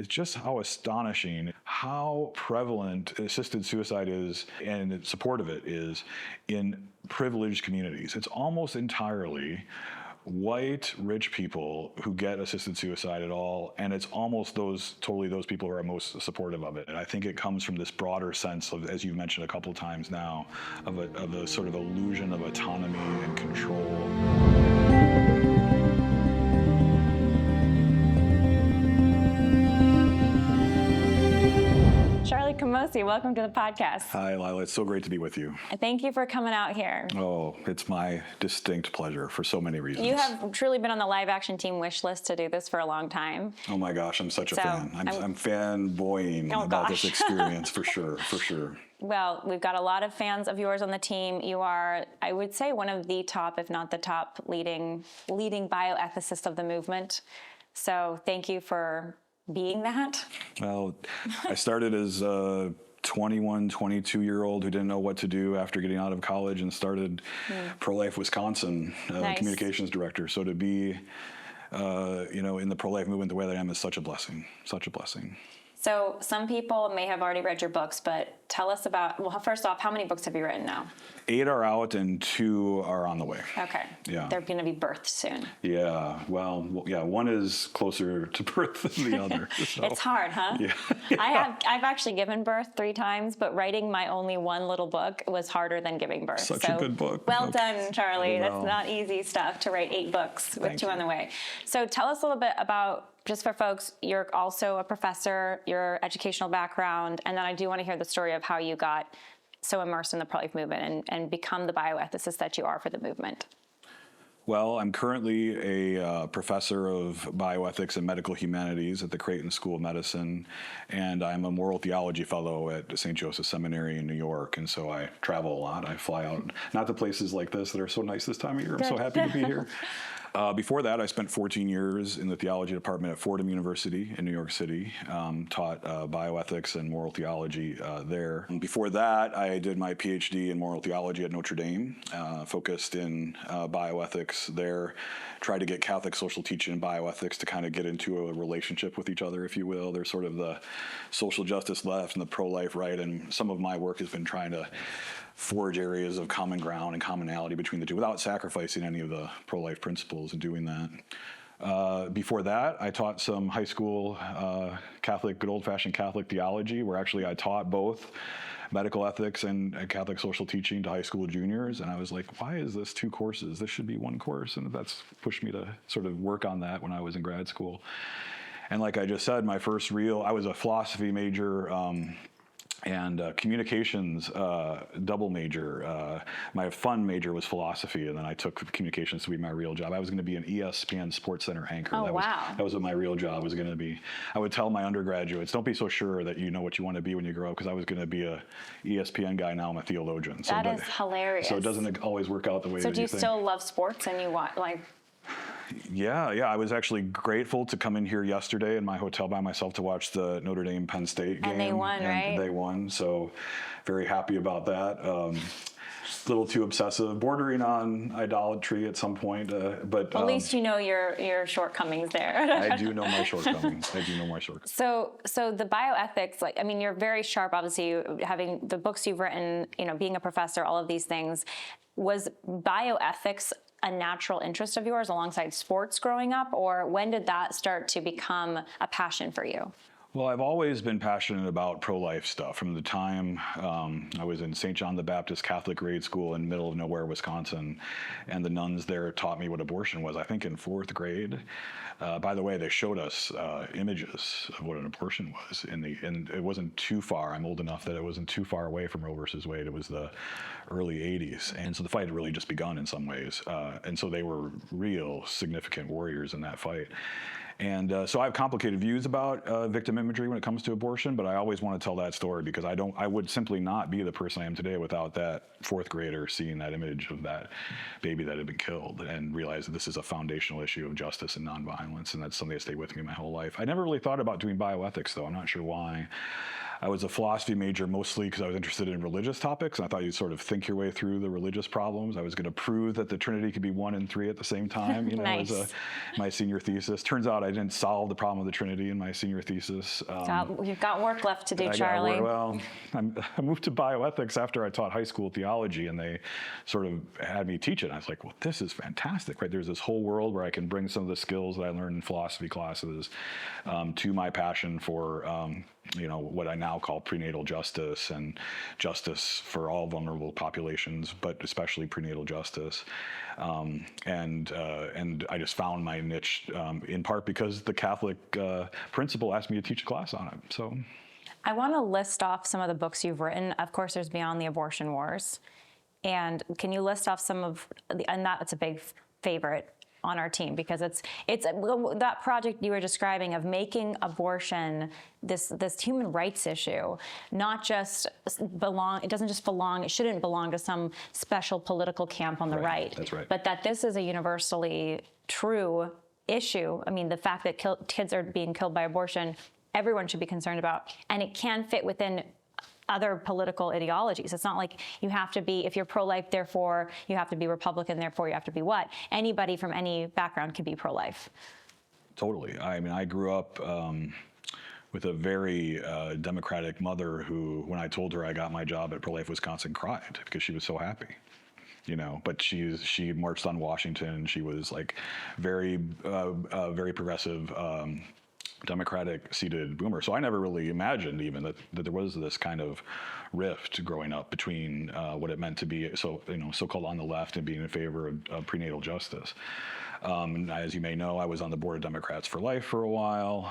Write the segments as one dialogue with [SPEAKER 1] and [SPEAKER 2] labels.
[SPEAKER 1] is just how astonishing, how prevalent assisted suicide is and the support of it is in privileged communities. It's almost entirely white, rich people who get assisted suicide at all, and it's almost those people who are most supportive of it. And I think it comes from this broader sense of, as you've mentioned a couple of times now, of a sort of illusion of autonomy and control.
[SPEAKER 2] Charlie Camosy, welcome to the podcast.
[SPEAKER 1] Hi, Lila. It's so great to be with you.
[SPEAKER 2] Thank you for coming out here.
[SPEAKER 1] Oh, it's my distinct pleasure for so many reasons.
[SPEAKER 2] You have truly been on the live action team wish list to do this for a long time.
[SPEAKER 1] Oh my gosh, I'm such a fan. I'm fanboying about this experience for sure.
[SPEAKER 2] Well, we've got a lot of fans of yours on the team. You are, I would say, one of the top, if not the top, leading bioethicists of the movement. So thank you for being that.
[SPEAKER 1] Well, I started as a 21, 22-year-old who didn't know what to do after getting out of college and started Pro-Life Wisconsin,
[SPEAKER 2] Nice.
[SPEAKER 1] communications director. So to be, in the pro-life movement the way that I am is such a blessing, such a blessing.
[SPEAKER 2] So some people may have already read your books, but tell us about, well, first off, how many books have you written now?
[SPEAKER 1] 8 are out and 2 are on the way.
[SPEAKER 2] Okay.
[SPEAKER 1] Yeah.
[SPEAKER 2] They're going to be birthed soon.
[SPEAKER 1] Yeah. Well, one is closer to birth than the other. So.
[SPEAKER 2] It's hard, huh?
[SPEAKER 1] Yeah.
[SPEAKER 2] I've actually given birth 3 times, but writing my only one little book was harder than giving birth.
[SPEAKER 1] Such a good book.
[SPEAKER 2] Well done, Charlie.
[SPEAKER 1] Well.
[SPEAKER 2] That's not easy stuff to write 8 books with
[SPEAKER 1] Thank
[SPEAKER 2] 2
[SPEAKER 1] you.
[SPEAKER 2] on the way. So tell us a little bit about, just for folks, you're also a professor, your educational background, and then I do want to hear the story of how you got so immersed in the pro-life movement and become the bioethicist that you are for the movement.
[SPEAKER 1] Well, I'm currently a professor of bioethics and medical humanities at the Creighton School of Medicine, and I'm a moral theology fellow at St. Joseph Seminary in New York, and so I travel a lot. I fly out, not to places like this that are so nice this time of year. I'm so happy to be here. Before that, I spent 14 years in the theology department at Fordham University in New York City, taught bioethics and moral theology there. Before that, I did my PhD in moral theology at Notre Dame, focused in bioethics there, tried to get Catholic social teaching and bioethics to kind of get into a relationship with each other, if you will. There's sort of the social justice left and the pro-life right, and some of my work has been trying to forge areas of common ground and commonality between the two without sacrificing any of the pro-life principles and doing that. Before that, I taught some high school Catholic, good old-fashioned Catholic theology, where actually I taught both medical ethics and Catholic social teaching to high school juniors. And I was like, why is this 2 courses? This should be 1 course. And that's pushed me to sort of work on that when I was in grad school. And like I just said, I was a philosophy major, and communications double major. My fun major was philosophy, and then I took communications to be my real job. I was going to be an ESPN Sports Center anchor.
[SPEAKER 2] Oh, wow.
[SPEAKER 1] That was what my real job was going to be. I would tell my undergraduates, don't be so sure that you know what you want to be when you grow up, because I was going to be a ESPN guy. Now I'm a theologian.
[SPEAKER 2] That is hilarious.
[SPEAKER 1] So it doesn't always work out the way that you think.
[SPEAKER 2] So do you still love sports and you want, like...
[SPEAKER 1] Yeah. I was actually grateful to come in here yesterday in my hotel by myself to watch the Notre Dame Penn State game.
[SPEAKER 2] And they won, right?
[SPEAKER 1] They won, so very happy about that. A little too obsessive, bordering on idolatry at some point, but
[SPEAKER 2] At least you know your shortcomings there.
[SPEAKER 1] I do know my shortcomings.
[SPEAKER 2] So the bioethics, you're very sharp, obviously, having the books you've written, being a professor, all of these things. Was bioethics a natural interest of yours alongside sports growing up, or when did that start to become a passion for you?
[SPEAKER 1] Well, I've always been passionate about pro-life stuff from the time I was in St. John the Baptist Catholic grade school in middle of nowhere, Wisconsin, and the nuns there taught me what abortion was, I think in 4th grade. By the way, they showed us images of what an abortion was, and it wasn't too far. I'm old enough that it wasn't too far away from Roe versus Wade. It was the early 80s, and so the fight had really just begun in some ways, and so they were real significant warriors in that fight. And so I have complicated views about victim imagery when it comes to abortion, but I always want to tell that story because I would simply not be the person I am today without that 4th grader seeing that image of that baby that had been killed and realize that this is a foundational issue of justice and nonviolence, and that's something that stayed with me my whole life. I never really thought about doing bioethics, though. I'm not sure why. I was a philosophy major mostly because I was interested in religious topics, and I thought you'd sort of think your way through the religious problems. I was going to prove that the Trinity could be 1 and 3 at the same time,
[SPEAKER 2] Nice.
[SPEAKER 1] as my senior thesis. Turns out I didn't solve the problem of the Trinity in my senior thesis.
[SPEAKER 2] You've got work left to do, Charlie.
[SPEAKER 1] I moved to bioethics after I taught high school theology, and they sort of had me teach it. And I was like, well, this is fantastic, right? There's this whole world where I can bring some of the skills that I learned in philosophy classes to my passion for what I now call prenatal justice and justice for all vulnerable populations, but especially prenatal justice. And I just found my niche in part because the Catholic principal asked me to teach a class on it. So
[SPEAKER 2] I want to list off some of the books you've written. Of course, there's Beyond the Abortion Wars. And can you list off some of and that's a big favorite on our team, because it's that project you were describing of making abortion this human rights issue, not just it doesn't just belong, it shouldn't belong to some special political camp on the right.
[SPEAKER 1] That's right.
[SPEAKER 2] But that this is a universally true issue. I mean, the fact that kids are being killed by abortion, everyone should be concerned about, and it can fit within other political ideologies. It's not like you have to be, if you're pro-life, therefore you have to be Republican, therefore you have to be what? Anybody from any background can be pro-life.
[SPEAKER 1] Totally. I mean, I grew up with a very Democratic mother who, when I told her I got my job at Pro-Life Wisconsin, cried because she was so happy. But she marched on Washington. She was like very progressive, Democratic seated boomer. So I never really imagined even that there was this kind of rift growing up between what it meant to be so-called on the left and being in favor of prenatal justice. As you may know, I was on the board of Democrats for Life for a while.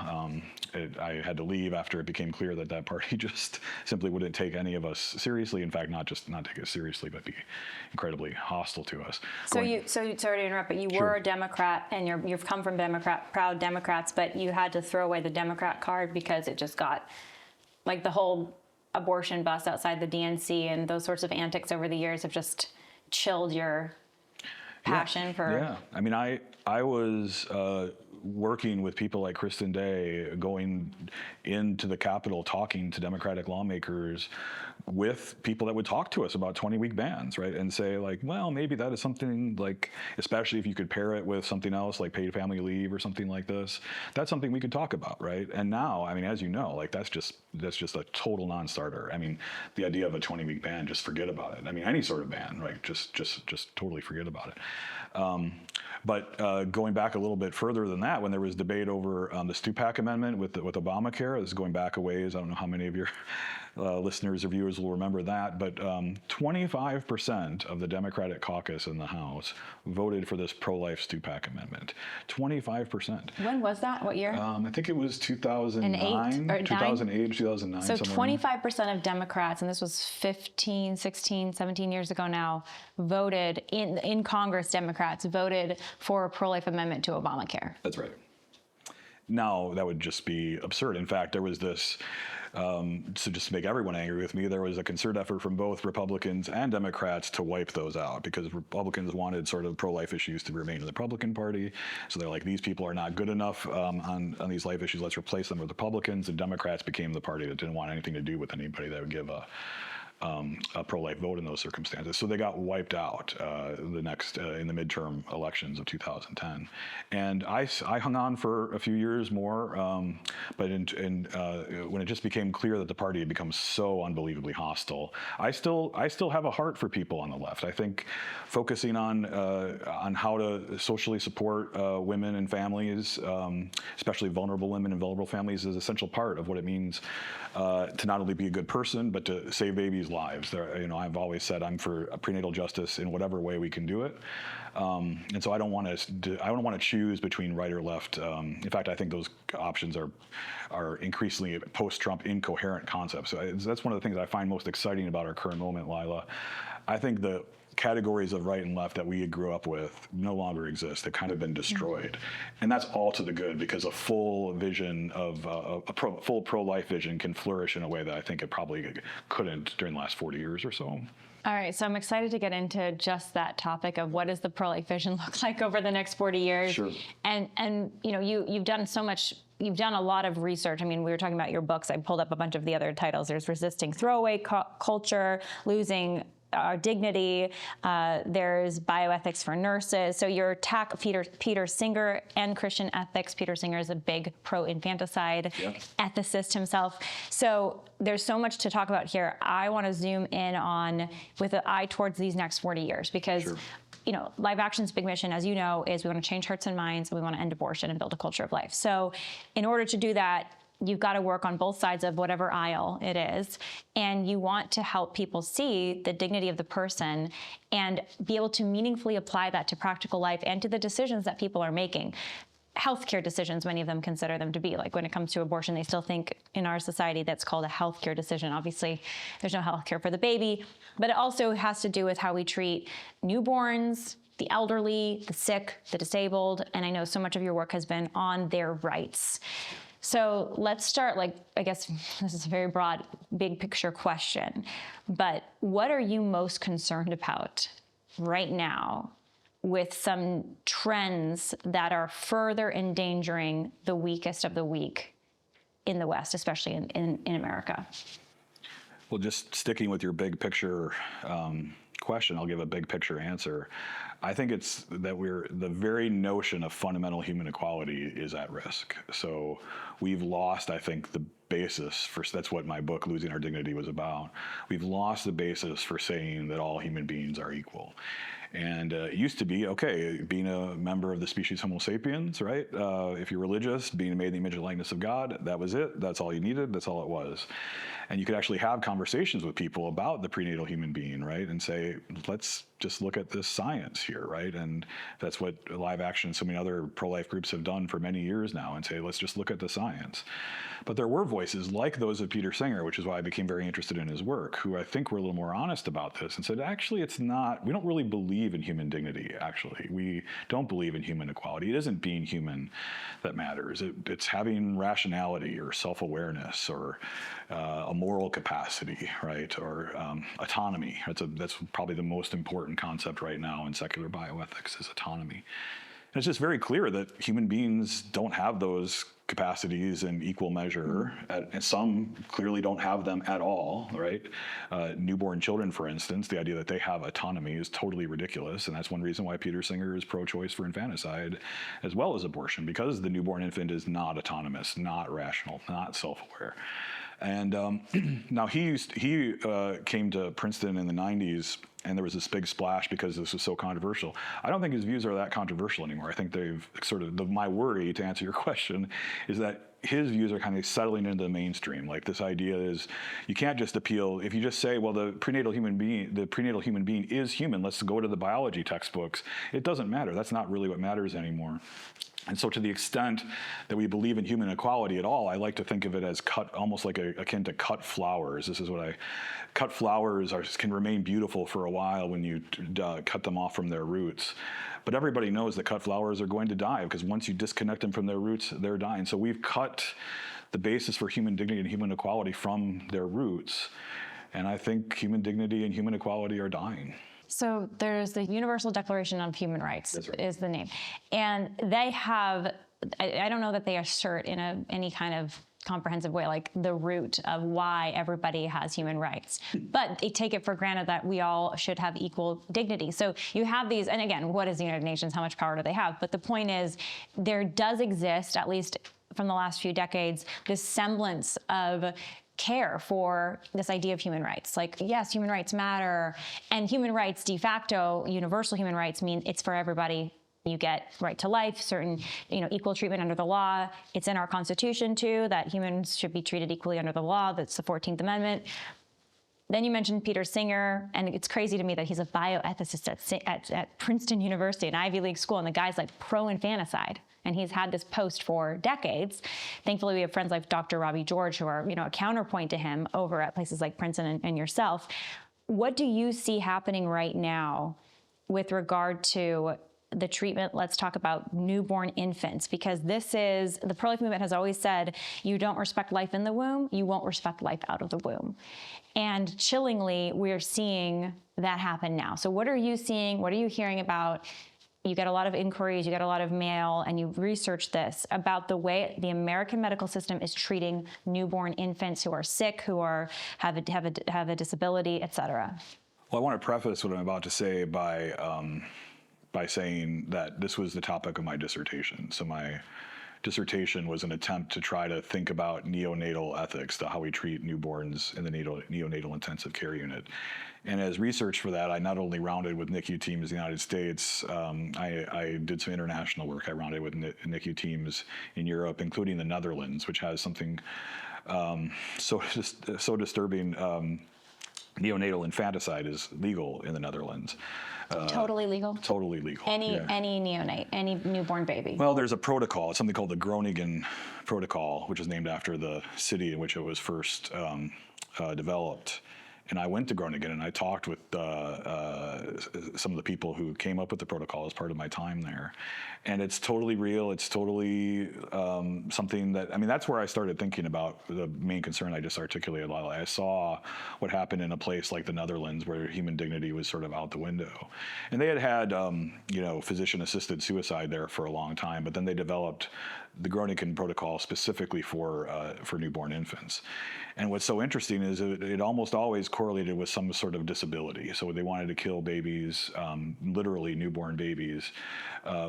[SPEAKER 1] I had to leave after it became clear that party just simply wouldn't take any of us seriously. In fact, not take us seriously, but be incredibly hostile to us.
[SPEAKER 2] So sorry to interrupt, but you were a Democrat, and you've come from proud Democrats, but you had to throw away the Democrat card because it just got, like, the whole abortion bus outside the DNC and those sorts of antics over the years have just chilled your passion for.
[SPEAKER 1] Yeah, I mean, I was working with people like Kristen Day, going into the Capitol, talking to Democratic lawmakers with people that would talk to us about 20-week bans, right? And say, like, well, maybe that is something, like, especially if you could pair it with something else like paid family leave or something like this, that's something we could talk about, right? And now, I mean, as you know, like, that's just a total non-starter. I mean, the idea of a 20-week ban, just forget about it. I mean, any sort of ban, right? Just totally forget about it. But going back a little bit further than that, when there was debate over the Stupak amendment with Obamacare, this is going back a ways. I don't know how many of your listeners or viewers will remember that, but 25% of the Democratic caucus in the House voted for this pro-life Stupak amendment. 25%.
[SPEAKER 2] When was that? What year?
[SPEAKER 1] I think it was 2009, 2008, 2009.
[SPEAKER 2] So 25% of Democrats, and this was 15, 16, 17 years ago now, voted in Congress, Democrats voted for a pro-life amendment to Obamacare.
[SPEAKER 1] That's right. Now, that would just be absurd. In fact, there was this, so just to make everyone angry with me, there was a concerted effort from both Republicans and Democrats to wipe those out, because Republicans wanted sort of pro-life issues to remain in the Republican Party. So they're like, these people are not good enough on these life issues, let's replace them with Republicans. And Democrats became the party that didn't want anything to do with anybody that would give a pro-life vote in those circumstances. So they got wiped out in the midterm elections of 2010. And I hung on for a few years more, but when it just became clear that the party had become so unbelievably hostile, I still have a heart for people on the left. I think focusing on how to socially support women and families, especially vulnerable women and vulnerable families, is an essential part of what it means to not only be a good person, but to save babies' lives. I've always said I'm for prenatal justice in whatever way we can do it, and so I don't want to choose between right or left. In fact, I think those options are increasingly post-Trump incoherent concepts. So that's one of the things I find most exciting about our current moment, Lila. I think categories of right and left that we grew up with no longer exist. They've kind of been destroyed. And that's all to the good, because a full vision of full pro-life vision can flourish in a way that I think it probably couldn't during the last 40 years or so.
[SPEAKER 2] All right, so I'm excited to get into just that topic of what does the pro-life vision look like over the next 40 years.
[SPEAKER 1] Sure.
[SPEAKER 2] And you know, you've done so much. You've done a lot of research. I mean, we were talking about your books. I pulled up a bunch of the other titles. There's Resisting Throwaway Culture, Losing Our Dignity. There's Bioethics for Nurses. So your attack Peter Singer and Christian ethics. Peter Singer is a big pro-infanticide ethicist himself. So there's so much to talk about here. I want to zoom in on with an eye towards these next 40 years, because you know, Live Action's big mission, as you know, is we want to change hearts and minds, and we want to end abortion and build a culture of life. So in order to do that, you've got to work on both sides of whatever aisle it is, and you want to help people see the dignity of the person and be able to meaningfully apply that to practical life and to the decisions that people are making. Healthcare decisions, many of them consider them to be. Like when it comes to abortion, they still think in our society that's called a healthcare decision. Obviously, there's no healthcare for the baby, but it also has to do with how we treat newborns, the elderly, the sick, the disabled, and I know so much of your work has been on their rights. So let's start, like, I guess this is a very broad, big picture question, but what are you most concerned about right now with some trends that are further endangering the weakest of the weak in the West, especially in America?
[SPEAKER 1] Well, just sticking with your big picture question, I'll give a big picture answer. I think it's that the very notion of fundamental human equality is at risk. So we've lost, I think, the basis for, that's what my book, Losing Our Dignity, was about. We've lost the basis for saying that all human beings are equal. And it used to be, okay, being a member of the species Homo sapiens, right? If you're religious, being made in the image and likeness of God, that was it. That's all you needed. That's all it was. And you could actually have conversations with people about the prenatal human being, right? And say, let's just look at this science here, right? And that's what Live Action and so many other pro-life groups have done for many years now, and say, let's just look at the science. But there were voices like those of Peter Singer, which is why I became very interested in his work, who I think were a little more honest about this and said, actually, it's not, we don't really believe in human dignity, actually. We don't believe in human equality. It isn't being human that matters. It's having rationality or self-awareness or a moral capacity, right? Or autonomy. That's probably the most important concept right now in secular bioethics, is autonomy. And it's just very clear that human beings don't have those capacities in equal measure, and some clearly don't have them at all, right? Newborn children, for instance, the idea that they have autonomy is totally ridiculous, and that's one reason why Peter Singer is pro-choice for infanticide as well as abortion, because the newborn infant is not autonomous, not rational, not self-aware. And now he came to Princeton in the 90s, and there was this big splash because this was so controversial. I don't think his views are that controversial anymore. I think they've sort of, my worry, to answer your question, is that his views are kind of settling into the mainstream. Like, this idea is, you can't just appeal, if you just say, well, the prenatal human being is human, let's go to the biology textbooks. It doesn't matter. That's not really what matters anymore. And so to the extent that we believe in human equality at all, I like to think of it as almost like akin to cut flowers. This is what cut flowers can remain beautiful for a while when you cut them off from their roots. But everybody knows that cut flowers are going to die, because once you disconnect them from their roots, they're dying. So we've cut the basis for human dignity and human equality from their roots. And I think human dignity and human equality are dying.
[SPEAKER 2] So there's the Universal Declaration of Human Rights,
[SPEAKER 1] That's right,
[SPEAKER 2] is the name. And they have, I don't know that they assert in any kind of comprehensive way, like the root of why everybody has human rights. But they take it for granted that we all should have equal dignity. So you have these, and again, what is the United Nations? How much power do they have? But the point is, there does exist, at least from the last few decades, this semblance of care for this idea of human rights. Like, yes, human rights matter, and human rights de facto, universal human rights, mean it's for everybody. You get right to life, certain, equal treatment under the law. It's in our Constitution too, that humans should be treated equally under the law. That's the 14th Amendment. Then you mentioned Peter Singer, and it's crazy to me that he's a bioethicist at Princeton University, an Ivy League school, and the guy's like pro-infanticide. And he's had this post for decades. Thankfully, we have friends like Dr. Robbie George, who are, a counterpoint to him over at places like Princeton and yourself. what do you see happening right now with regard to the treatment? Let's talk about newborn infants, because the pro-life movement has always said, you don't respect life in the womb, you won't respect life out of the womb. And chillingly, we're seeing that happen now. So what are you seeing? What are you hearing about? You get a lot of inquiries, you get a lot of mail, and you research this about the way the American medical system is treating newborn infants who are sick, who have a disability, et cetera.
[SPEAKER 1] Well, I want to preface what I'm about to say by saying that this was the topic of my dissertation. So my dissertation was an attempt to try to think about neonatal ethics, to how we treat newborns in the neonatal intensive care unit. And as research for that, I not only rounded with NICU teams in the United States, I did some international work. I rounded with NICU teams in Europe, including the Netherlands, which has something so disturbing. Neonatal infanticide is legal in the Netherlands.
[SPEAKER 2] Totally legal?
[SPEAKER 1] Totally legal.
[SPEAKER 2] Any neonate, any newborn baby?
[SPEAKER 1] Well, there's a protocol. It's something called the Groningen Protocol, which is named after the city in which it was first developed. And I went to Groningen and I talked with some of the people who came up with the protocol as part of my time there. And it's totally real. It's totally something that, I mean, that's where I started thinking about the main concern I just articulated, Lila. I saw what happened in a place like the Netherlands where human dignity was sort of out the window. And they had physician-assisted suicide there for a long time, but then they developed the Groningen Protocol specifically for newborn infants. And what's so interesting is it almost always correlated with some sort of disability. So they wanted to kill babies, literally newborn babies,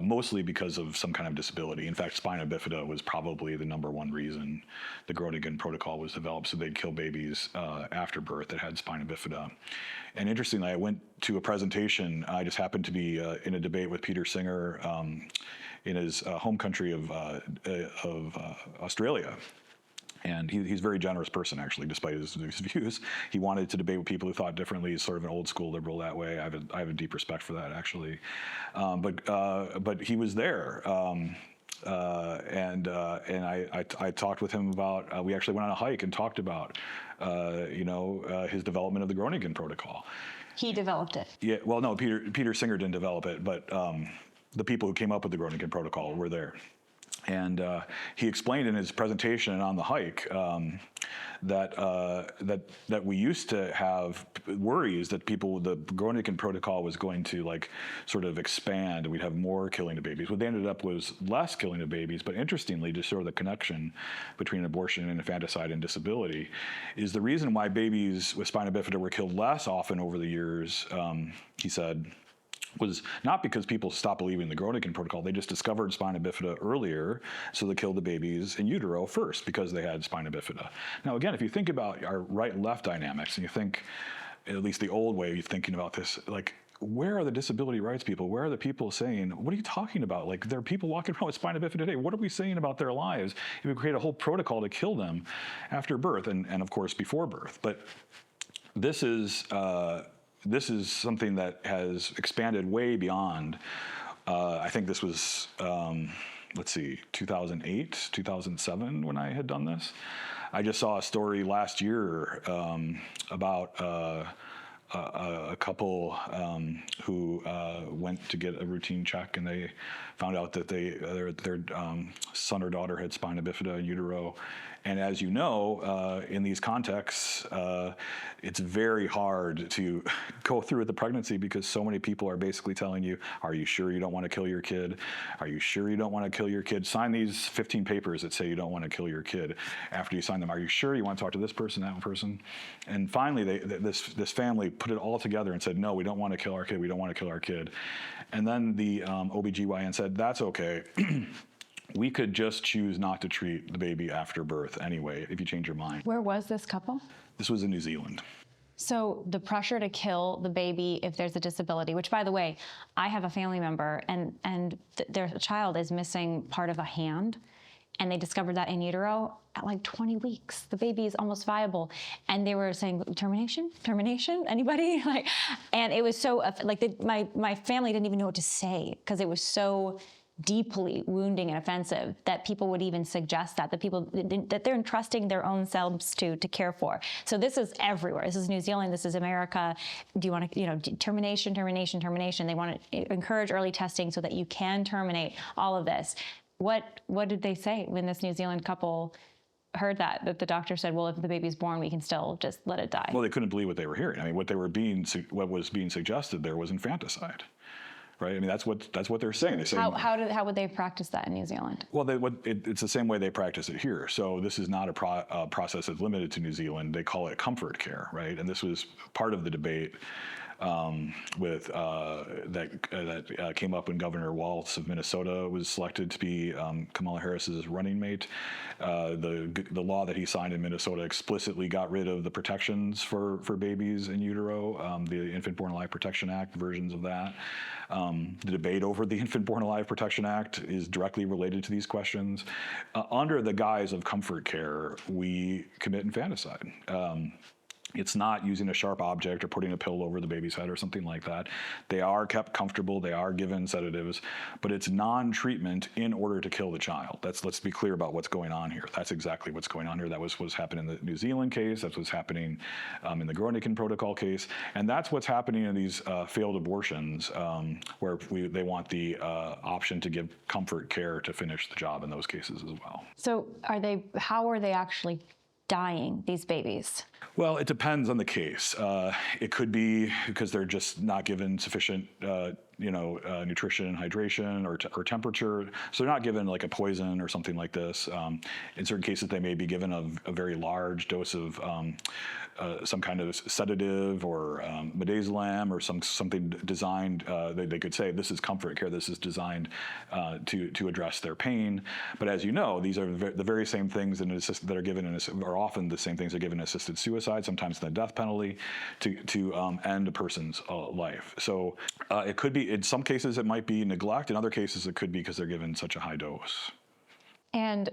[SPEAKER 1] mostly because of some kind of disability. In fact, spina bifida was probably the #1 reason the Groningen Protocol was developed. So they'd kill babies after birth that had spina bifida. And interestingly, I went to a presentation. I just happened to be in a debate with Peter Singer in his home country of Australia. And he's a very generous person, actually, despite his views. He wanted to debate with people who thought differently. He's sort of an old school liberal that way. I have a deep respect for that, actually. But he was there. And I talked with him about, we actually went on a hike and talked about, his development of the Groningen Protocol.
[SPEAKER 2] He developed it.
[SPEAKER 1] Yeah, well, no, Peter Singer didn't develop it, but the people who came up with the Groningen Protocol were there. And he explained in his presentation and on the hike that we used to have worries that the Groningen Protocol was going to sort of expand, and we'd have more killing of babies. What they ended up was less killing of babies, but interestingly, just sort of the connection between abortion and infanticide and disability is the reason why babies with spina bifida were killed less often over the years, he said, was not because people stopped believing the Groningen Protocol. They just discovered spina bifida earlier, so they killed the babies in utero first because they had spina bifida. Now, again, if you think about our right-left dynamics, and you think, at least the old way of thinking about this, where are the disability rights people? Where are the people saying, what are you talking about? There are people walking around with spina bifida today. What are we saying about their lives if we create a whole protocol to kill them after birth and of course, before birth? But this is something that has expanded way beyond, I think this was, 2008, 2007 when I had done this. I just saw a story last year about a couple who went to get a routine check, and they found out that their son or daughter had spina bifida in utero. And as you know, in these contexts, it's very hard to go through with the pregnancy because so many people are basically telling you, are you sure you don't want to kill your kid? Are you sure you don't want to kill your kid? Sign these 15 papers that say you don't want to kill your kid. After you sign them, are you sure you want to talk to this person, that person? And finally, this family put it all together and said, no, we don't want to kill our kid. We don't want to kill our kid. And then the OBGYN said, that's okay. We could just choose not to treat the baby after birth anyway, if you change your mind.
[SPEAKER 2] Where was this couple?
[SPEAKER 1] This was in New Zealand.
[SPEAKER 2] So the pressure to kill the baby if there's a disability, which by the way, I have a family member and their child is missing part of a hand, and they discovered that in utero at 20 weeks. The baby is almost viable. And they were saying, termination, anybody? And it was so, my family didn't even know what to say because it was so deeply wounding and offensive that people would even suggest that they're entrusting their own selves to care for. So this is everywhere. This is New Zealand. This is America. Do you want to, termination. They want to encourage early testing so that you can terminate all of this. What did they say when this New Zealand couple heard that the doctor said, well, if the baby's born, we can still just let it die?
[SPEAKER 1] Well, they couldn't believe what they were hearing. I mean, what was being suggested there was infanticide. Right. I mean, that's what they're saying. They say,
[SPEAKER 2] how would they practice that in New Zealand?
[SPEAKER 1] Well, it's the same way they practice it here. So this is not a process that's limited to New Zealand. They call it comfort care, right? And this was part of the debate that came up when Governor Walz of Minnesota was selected to be Kamala Harris's running mate. The law that he signed in Minnesota explicitly got rid of the protections for babies in utero, the Infant Born Alive Protection Act versions of that. The debate over the Infant Born Alive Protection Act is directly related to these questions. Under the guise of comfort care, we commit infanticide. It's not using a sharp object or putting a pill over the baby's head or something like that. They are kept comfortable. They are given sedatives, but it's non-treatment in order to kill the child. Let's be clear about what's going on here. That's exactly what's going on here. That was what's happening in the New Zealand case. That's what's happening in the Groningen protocol case. And that's what's happening in these failed abortions where they want the option to give comfort care to finish the job in those cases as well.
[SPEAKER 2] So how are they actually dying, these babies?
[SPEAKER 1] Well, it depends on the case. It could be because they're just not given sufficient, nutrition and hydration or temperature. So they're not given like a poison or something like this. In certain cases, they may be given a very large dose of some kind of sedative or midazolam or something designed. They could say this is comfort care. This is designed to address their pain. But as you know, these are the very same things that are given are often the same things that are given in assisted suicide, sometimes in the death penalty, to end a person's life. So it could be, in some cases, it might be neglect. In other cases, it could be because they're given such a high dose.
[SPEAKER 2] And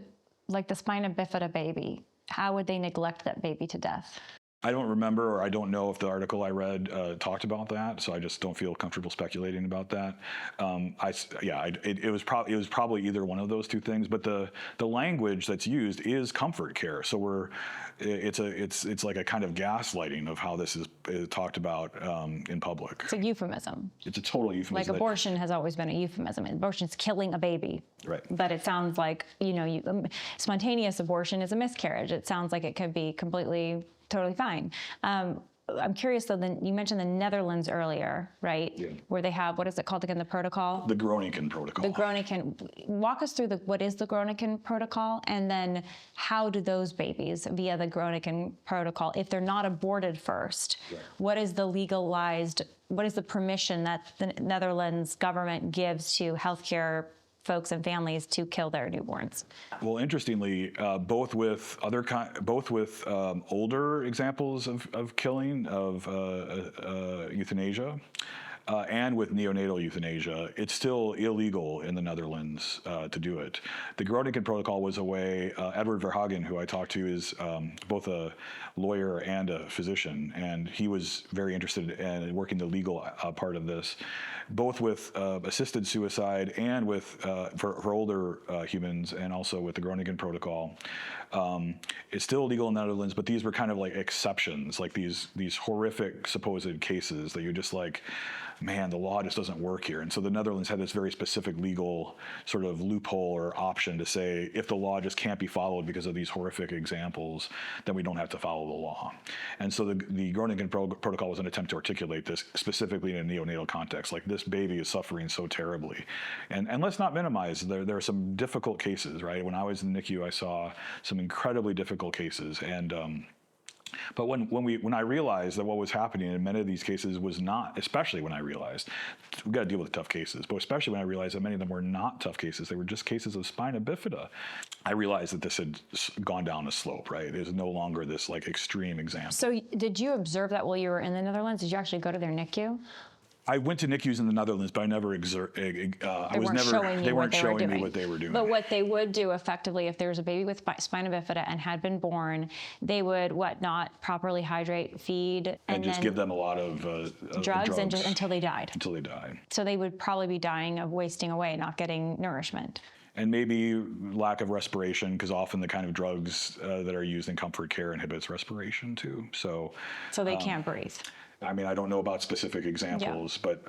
[SPEAKER 2] like the spina bifida baby, how would they neglect that baby to death?
[SPEAKER 1] I don't remember, or I don't know if the article I read talked about that, so I just don't feel comfortable speculating about that. It was probably either one of those two things, but the language that's used is comfort care. So it's like a kind of gaslighting of how this is talked about in public.
[SPEAKER 2] It's a euphemism.
[SPEAKER 1] It's a total euphemism.
[SPEAKER 2] Like abortion has always been a euphemism. Abortion's killing a baby.
[SPEAKER 1] Right.
[SPEAKER 2] But it sounds like spontaneous abortion is a miscarriage. It sounds like it could be totally fine. I'm curious though, you mentioned the Netherlands earlier, right?
[SPEAKER 1] Yeah.
[SPEAKER 2] Where they have, what is it called again, the protocol?
[SPEAKER 1] The Groningen protocol.
[SPEAKER 2] The Groningen, walk us through what is the Groningen protocol, and then how do those babies via the Groningen protocol, if they're not aborted first, right, what is the permission that the Netherlands government gives to healthcare folks and families to kill their newborns?
[SPEAKER 1] Well, interestingly, both with older examples of killing, of euthanasia, and with neonatal euthanasia, it's still illegal in the Netherlands to do it. The Groningen protocol was a way, Edward Verhagen, who I talked to, is both a lawyer and a physician, and he was very interested in working the legal part of this, both with assisted suicide and with for older humans, and also with the Groningen protocol. It's still illegal in the Netherlands, but these were kind of like exceptions, like these horrific supposed cases that you're just like, man, the law just doesn't work here. And so the Netherlands had this very specific legal sort of loophole or option to say, if the law just can't be followed because of these horrific examples, then we don't have to follow the law. And so the Groningen protocol was an attempt to articulate this specifically in a neonatal context, like this baby is suffering so terribly. And let's not minimize, there are some difficult cases, right? When I was in the NICU, I saw some incredibly difficult cases. And but when I realized that what was happening in many of these cases was not, especially when I realized we've got to deal with tough cases, but especially when I realized that many of them were not tough cases, they were just cases of spina bifida, I realized that this had gone down a slope, right? There's no longer this like extreme example.
[SPEAKER 2] So did you observe that while you were in the Netherlands? Did you actually go to their NICU?
[SPEAKER 1] I went to NICUs in the Netherlands, but I never
[SPEAKER 2] They weren't showing you what they were doing.
[SPEAKER 1] me what they were doing.
[SPEAKER 2] But what they would do effectively, if there was a baby with spina bifida and had been born, they would not properly hydrate, feed,
[SPEAKER 1] and just
[SPEAKER 2] then
[SPEAKER 1] give them a lot of drugs
[SPEAKER 2] and until they died.
[SPEAKER 1] Until they died.
[SPEAKER 2] So they would probably be dying of wasting away, not getting nourishment.
[SPEAKER 1] And maybe lack of respiration, because often the kind of drugs that are used in comfort care inhibits respiration too. So
[SPEAKER 2] they can't breathe.
[SPEAKER 1] I mean, I don't know about specific examples, but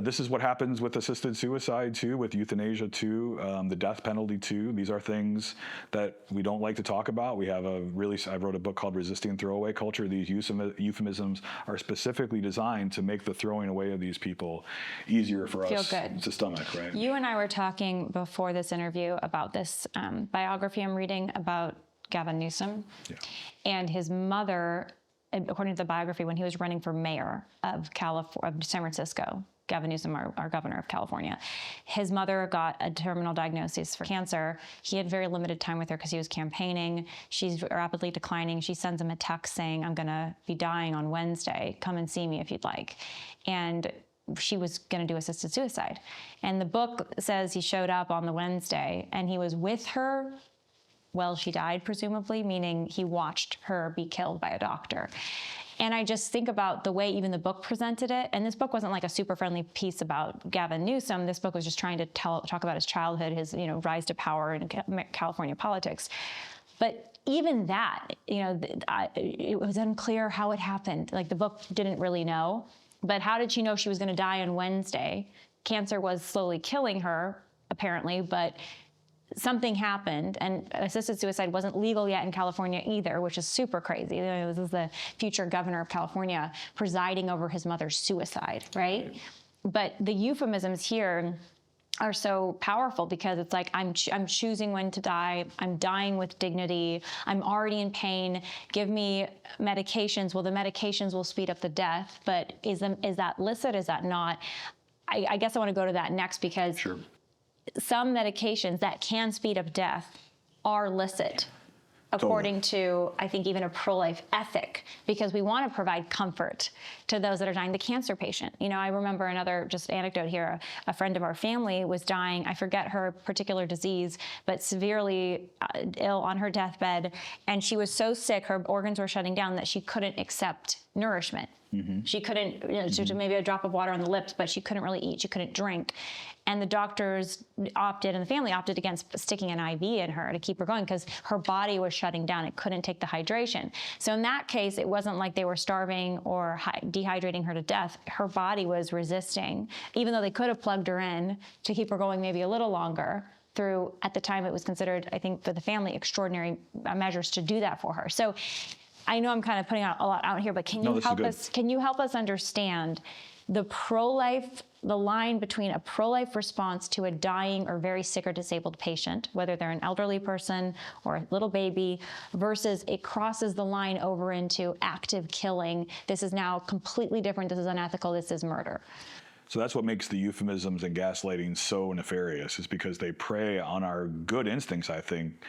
[SPEAKER 1] this is what happens with assisted suicide too, with euthanasia too, the death penalty too. These are things that we don't like to talk about. We have I wrote a book called Resisting Throwaway Culture. These euphemisms are specifically designed to make the throwing away of these people easier for us to stomach, right?
[SPEAKER 2] You and I were talking before this interview about this biography I'm reading about Gavin Newsom and his mother. According to the biography, when he was running for mayor of San Francisco, Gavin Newsom, our governor of California, his mother got a terminal diagnosis for cancer. He had very limited time with her because he was campaigning. She's rapidly declining. She sends him a text saying, "I'm going to be dying on Wednesday. Come and see me if you'd like." And she was going to do assisted suicide. And the book says he showed up on the Wednesday and he was with her. Well, she died, presumably, meaning he watched her be killed by a doctor. And I just think about the way even the book presented it. And this book wasn't like a super friendly piece about Gavin Newsom. This book was just trying to talk about his childhood, his rise to power in California politics. But even that, it was unclear how it happened. Like the book didn't really know. But how did she know she was going to die on Wednesday? Cancer was slowly killing her, apparently, but something happened, and assisted suicide wasn't legal yet in California either, which is super crazy. This is the future governor of California presiding over his mother's suicide, right? But the euphemisms here are so powerful because it's like, I'm choosing when to die. I'm dying with dignity. I'm already in pain. Give me medications. Well, the medications will speed up the death, but is that licit? Is that not? I guess I want to go to that next because some medications that can speed up death are licit, according to, I think, even a pro-life ethic, because we want to provide comfort to those that are dying. The cancer patient. I remember another just anecdote here. A friend of our family was dying. I forget her particular disease, but severely ill on her deathbed. And she was so sick, her organs were shutting down that she couldn't accept nourishment. Mm-hmm. She couldn't, so maybe a drop of water on the lips, but she couldn't really eat. She couldn't drink. And the doctors opted, and the family opted against sticking an IV in her to keep her going because her body was shutting down. It couldn't take the hydration. So in that case, it wasn't like they were starving or dehydrating her to death. Her body was resisting, even though they could have plugged her in to keep her going maybe a little longer through, at the time it was considered, I think for the family, extraordinary measures to do that for her. So I know I'm kind of putting out a lot out here, but can you help us understand the line between a pro-life response to a dying or very sick or disabled patient, whether they're an elderly person or a little baby, versus it crosses the line over into active killing. This is now completely different. This is unethical. This is murder.
[SPEAKER 1] So that's what makes the euphemisms and gaslighting so nefarious, is because they prey on our good instincts, I think,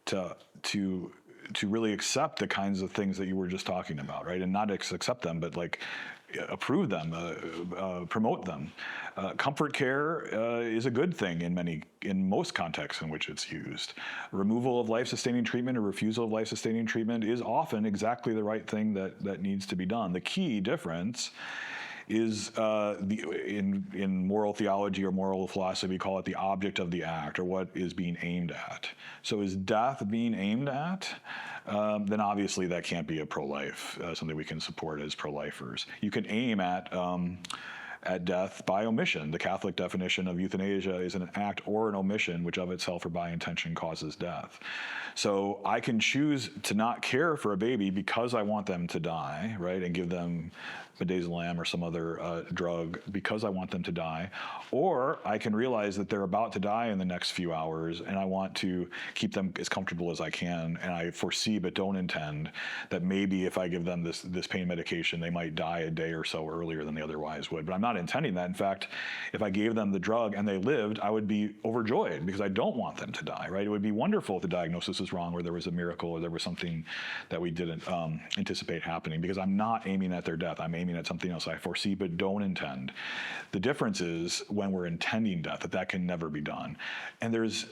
[SPEAKER 1] to really accept the kinds of things that you were just talking about, right? And not accept them, but like approve them, promote them. Comfort care is a good thing in most contexts in which it's used. Removal of life-sustaining treatment or refusal of life-sustaining treatment is often exactly the right thing that needs to be done. The key difference is in moral theology or moral philosophy, we call it the object of the act, or what is being aimed at. So is death being aimed at? Then obviously that can't be a pro-life, something we can support as pro-lifers. You can aim at death by omission. The Catholic definition of euthanasia is an act or an omission which of itself or by intention causes death. So I can choose to not care for a baby because I want them to die, right, and give them midazolam or some other drug because I want them to die. Or I can realize that they're about to die in the next few hours and I want to keep them as comfortable as I can, and I foresee but don't intend that maybe if I give them this pain medication, they might die a day or so earlier than they otherwise would. But I'm not intending that. In fact, if I gave them the drug and they lived, I would be overjoyed because I don't want them to die, right? It would be wonderful if the diagnosis was wrong or there was a miracle or there was something that we didn't anticipate happening, because I'm not aiming at their death. I'm aiming at something else I foresee but don't intend. The difference is when we're intending death, that can never be done. And there's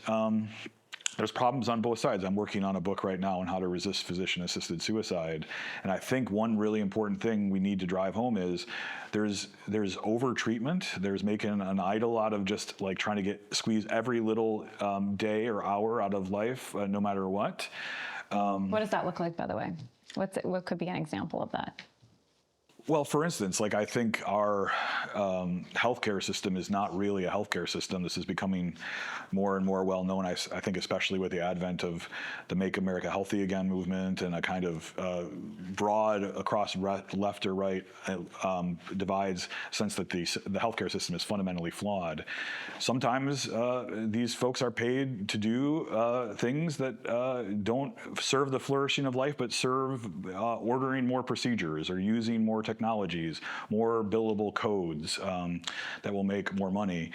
[SPEAKER 1] problems on both sides. I'm working on a book right now on how to resist physician-assisted suicide. And I think one really important thing we need to drive home is there's over-treatment. There's making an idol out of just like trying to squeeze every little day or hour out of life, no matter what.
[SPEAKER 2] What does that look like, by the way? What could be an example of that?
[SPEAKER 1] Well, for instance, like I think our healthcare system is not really a healthcare system. This is becoming more and more well known. I think especially with the advent of the Make America Healthy Again movement and a kind of broad across left or right divides sense that the healthcare system is fundamentally flawed. Sometimes these folks are paid to do things that don't serve the flourishing of life, but serve ordering more procedures or using more technologies, more billable codes that will make more money,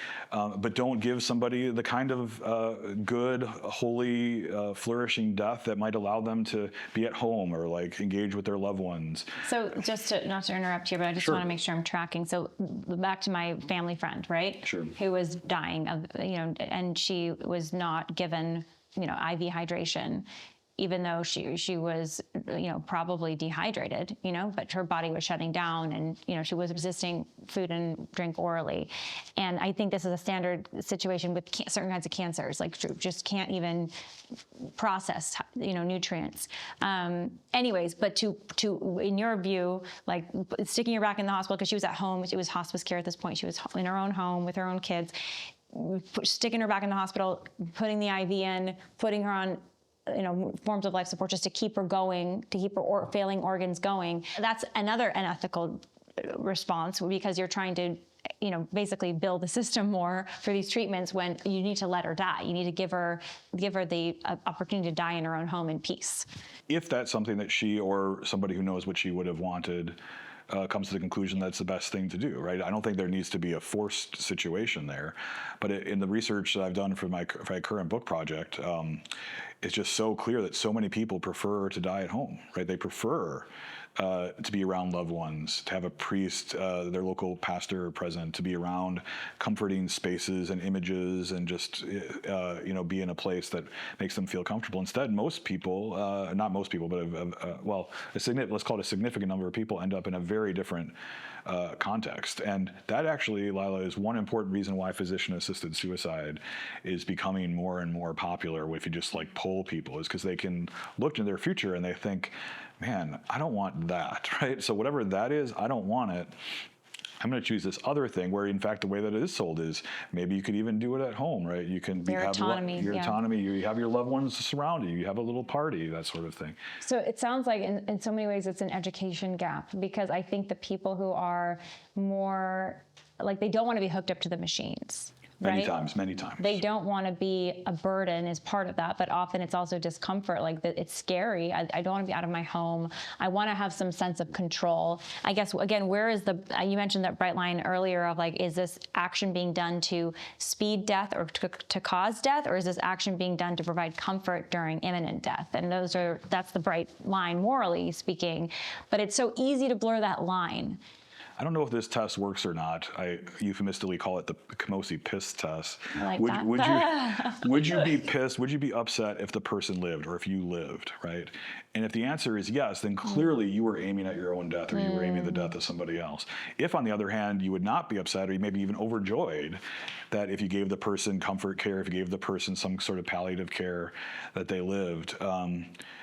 [SPEAKER 1] but don't give somebody the kind of good, holy, flourishing death that might allow them to be at home or like engage with their loved ones.
[SPEAKER 2] So just not to interrupt here, but I just
[SPEAKER 1] Sure.
[SPEAKER 2] want to make sure I'm tracking. So back to my family friend, right?
[SPEAKER 1] Sure.
[SPEAKER 2] Who was dying of, and she was not given, IV hydration, even though she was, probably dehydrated, but her body was shutting down and, she was resisting food and drink orally. And I think this is a standard situation with certain kinds of cancers, like just can't even process, nutrients. Anyways, but to in your view, like sticking her back in the hospital because she was at home, it was hospice care at this point. She was in her own home with her own kids, sticking her back in the hospital, putting the IV in, putting her on forms of life support just to keep her going, to keep her failing organs going. That's another unethical response because you're trying to, basically build the system more for these treatments when you need to let her die. You need to give her the opportunity to die in her own home in peace.
[SPEAKER 1] If that's something that she or somebody who knows what she would have wanted comes to the conclusion that's the best thing to do, right? I don't think there needs to be a forced situation there. But in the research that I've done for my current book project, it's just so clear that so many people prefer to die at home, right? They prefer to be around loved ones, to have a priest, their local pastor present, to be around comforting spaces and images and just, be in a place that makes them feel comfortable. Instead, most people, not most people, but let's call it a significant number of people end up in a very different context. And that actually, Lila, is one important reason why physician-assisted suicide is becoming more and more popular if you just like poll people, is because they can look to their future and they think, man, I don't want that, right? So whatever that is, I don't want it. I'm going to choose this other thing where, in fact, the way that it is sold is maybe you could even do it at home, right? You can
[SPEAKER 2] Your autonomy,
[SPEAKER 1] your autonomy. You have your loved ones surround you. You have a little party, that sort of thing.
[SPEAKER 2] So it sounds like in so many ways it's an education gap, because I think the people who are more like, they don't want to be hooked up to the machines.
[SPEAKER 1] Many
[SPEAKER 2] right?
[SPEAKER 1] times.
[SPEAKER 2] They don't want to be a burden as part of that, but often it's also discomfort. Like it's scary. I don't want to be out of my home. I want to have some sense of control. I guess, again, where is you mentioned that bright line earlier of like, is this action being done to speed death or to cause death? Or is this action being done to provide comfort during imminent death? And that's the bright line, morally speaking, but it's so easy to blur that line.
[SPEAKER 1] I don't know if this test works or not. I euphemistically call it the Camosy piss test.
[SPEAKER 2] I like that.
[SPEAKER 1] Would you be pissed? Would you be upset if the person lived or if you lived, right? And if the answer is yes, then clearly you were aiming at your own death or you were aiming at the death of somebody else. If, on the other hand, you would not be upset or you maybe even overjoyed that if you gave the person comfort care, if you gave the person some sort of palliative care that they lived,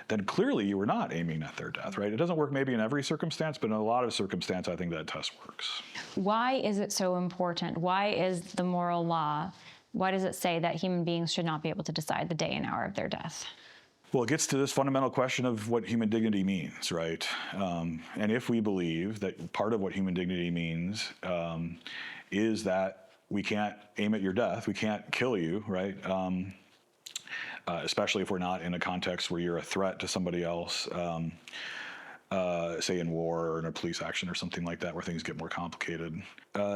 [SPEAKER 1] then clearly you were not aiming at their death, right? It doesn't work maybe in every circumstance, but in a lot of circumstances, I think that test works.
[SPEAKER 2] Why is it so important? Why is the moral law, why does it say that human beings should not be able to decide the day and hour of their death?
[SPEAKER 1] Well, it gets to this fundamental question of what human dignity means, right? And if we believe that part of what human dignity means is that we can't aim at your death, we can't kill you, right? Especially if we're not in a context where you're a threat to somebody else. say in war or in a police action or something like that, where things get more complicated.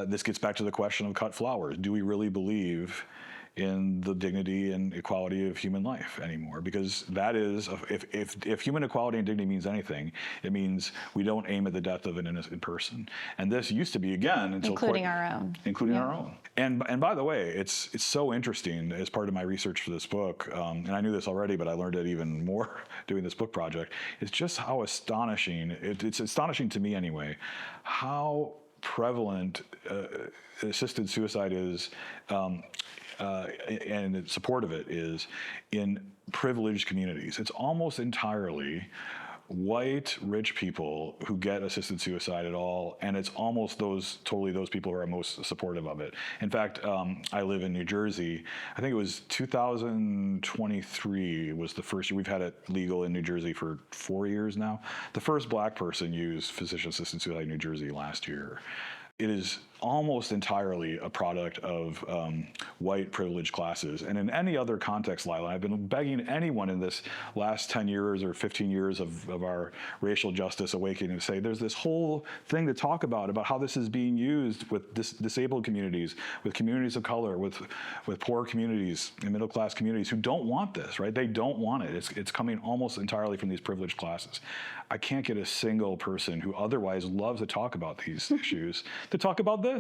[SPEAKER 1] This gets back to the question of cut flowers. Do we really believe in the dignity and equality of human life anymore? Because that is, if human equality and dignity means anything, it means we don't aim at the death of an innocent person. And this used to be, again, until
[SPEAKER 2] including our own.
[SPEAKER 1] Including our own. And by the way, it's so interesting as part of my research for this book, and I knew this already, but I learned it even more doing this book project. It's just how astonishing, it's astonishing to me anyway, how prevalent assisted suicide is, and support of it is in privileged communities. It's almost entirely white, rich people who get assisted suicide at all, and it's almost totally those people who are most supportive of it. In fact, I live in New Jersey. I think it was 2023 was the first year. We've had it legal in New Jersey for 4 years now. The first black person used physician-assisted suicide in New Jersey last year. It is almost entirely a product of white privileged classes. And in any other context, Lila, I've been begging anyone in this last 10 years or 15 years of our racial justice awakening to say there's this whole thing to talk about how this is being used with disabled communities, with communities of color, with poor communities and middle class communities who don't want this, right? They don't want it. It's coming almost entirely from these privileged classes. I can't get a single person who otherwise loves to talk about these issues to talk about this.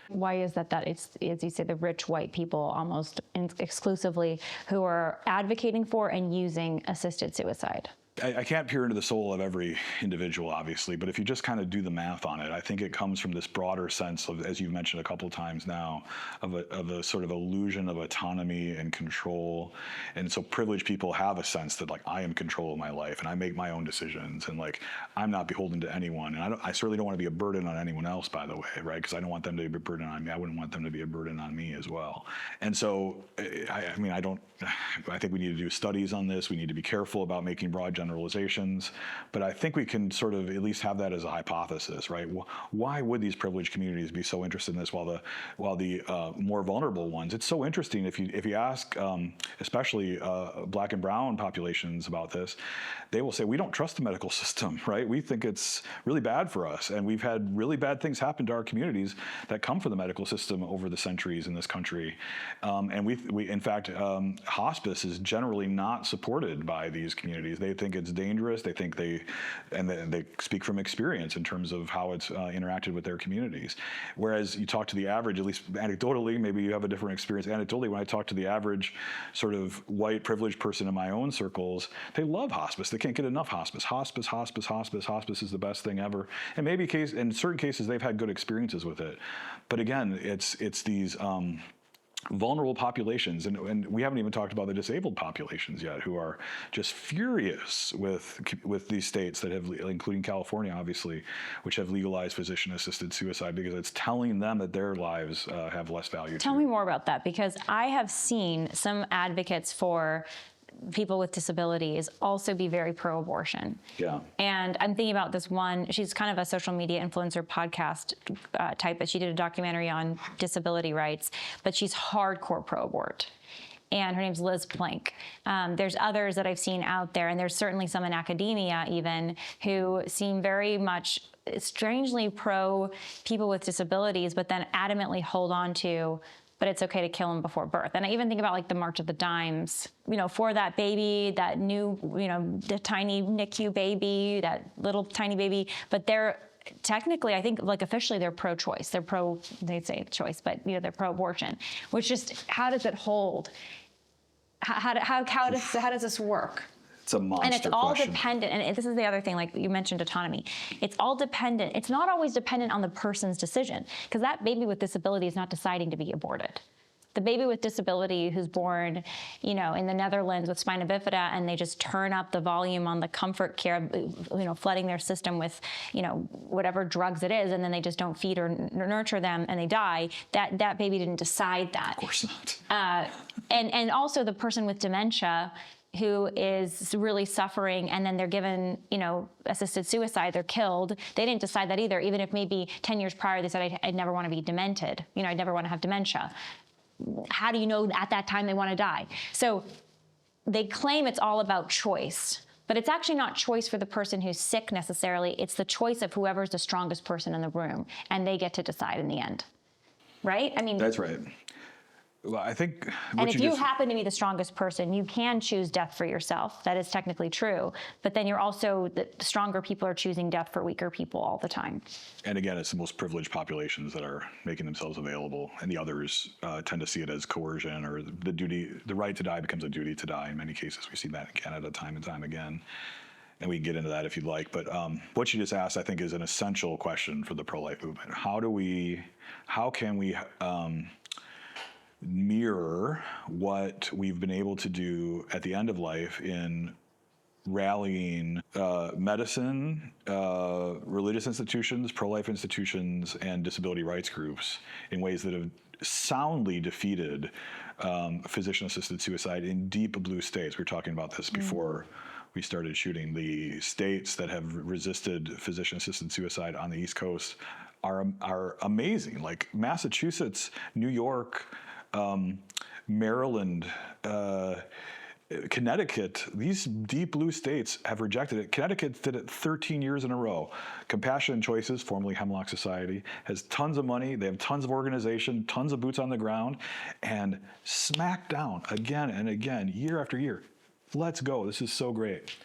[SPEAKER 2] Why is that it's, as you say, the rich white people almost exclusively who are advocating for and using assisted suicide?
[SPEAKER 1] I can't peer into the soul of every individual, obviously, but if you just kind of do the math on it, I think it comes from this broader sense of, as you've mentioned a couple of times now, of a sort of illusion of autonomy and control. And so privileged people have a sense that, like, I am in control of my life and I make my own decisions, and, like, I'm not beholden to anyone. And I certainly don't want to be a burden on anyone else, by the way, right? Because I don't want them to be a burden on me. I wouldn't want them to be a burden on me as well. And so, I think we need to do studies on this. We need to be careful about making broad generalizations, but I think we can sort of at least have that as a hypothesis, right? Why would these privileged communities be so interested in this while the more vulnerable ones? It's so interesting if you ask, especially black and brown populations about this, they will say, we don't trust the medical system, right? We think it's really bad for us, and we've had really bad things happen to our communities that come from the medical system over the centuries in this country, and we in fact, hospice is generally not supported by these communities. They think it's dangerous. They think they speak from experience in terms of how it's interacted with their communities. Whereas you talk to the average, at least anecdotally, maybe you have a different experience. Anecdotally, when I talk to the average sort of white privileged person in my own circles, they love hospice. They can't get enough hospice. Hospice is the best thing ever. And maybe in certain cases they've had good experiences with it. But again, it's these vulnerable populations, and we haven't even talked about the disabled populations yet, who are just furious with these states that have, including California, obviously, which have legalized physician-assisted suicide, because it's telling them that their lives have less value.
[SPEAKER 2] Tell me more about that, because I have seen some advocates for people with disabilities also be very pro-abortion.
[SPEAKER 1] Yeah.
[SPEAKER 2] And I'm thinking about this one, she's kind of a social media influencer podcast type, but she did a documentary on disability rights, but she's hardcore pro-abort. And her name's Liz Plank. There's others that I've seen out there, and there's certainly some in academia even, who seem very much strangely pro people with disabilities, but then adamantly hold on to, but it's okay to kill them before birth. And I even think about, like, the March of the Dimes, for that baby, that new, the tiny NICU baby, that little tiny baby, but they're technically, I think, like, officially they're pro-choice. They say choice, but they're pro-abortion, which just, how does it hold? How does this work?
[SPEAKER 1] It's a monster
[SPEAKER 2] And it's all
[SPEAKER 1] question.
[SPEAKER 2] dependent, and this is the other thing, like you mentioned autonomy. It's all dependent. It's not always dependent on the person's decision, because that baby with disability is not deciding to be aborted. The baby with disability who's born, in the Netherlands with spina bifida, and they just turn up the volume on the comfort care, flooding their system with, whatever drugs it is, and then they just don't feed or nurture them, and they die. That baby didn't decide that.
[SPEAKER 1] Of course not.
[SPEAKER 2] And also the person with dementia, who is really suffering, and then they're given, assisted suicide, they're killed. They didn't decide that either, even if maybe 10 years prior they said, I'd never want to be demented. I'd never want to have dementia. How do you know at that time they want to die? So they claim it's all about choice, But it's actually not choice for the person who's sick necessarily. It's the choice of whoever's the strongest person in the room, and they get to decide in the end. Right? I mean,
[SPEAKER 1] That's right. Well, I think.
[SPEAKER 2] And if you happen to be the strongest person, you can choose death for yourself. That is technically true. But then you're also, the stronger people are choosing death for weaker people all the time.
[SPEAKER 1] And again, it's the most privileged populations that are making themselves available, and the others tend to see it as coercion, or the right to die becomes a duty to die. In many cases, we see that in Canada time and time again. And we can get into that if you'd like. But what you just asked, I think, is an essential question for the pro-life movement. How can we mirror what we've been able to do at the end of life in rallying medicine, religious institutions, pro-life institutions, and disability rights groups in ways that have soundly defeated physician-assisted suicide in deep blue states. We were talking about this before we started shooting. The states that have resisted physician-assisted suicide on the East Coast are amazing, like Massachusetts, New York, Maryland, Connecticut. These deep blue states have rejected it. Connecticut did it 13 years in a row. Compassion Choices, formerly Hemlock Society, has tons of money. They have tons of organization, tons of boots on the ground, and smack down again and again, year after year. Let's go. This is so great.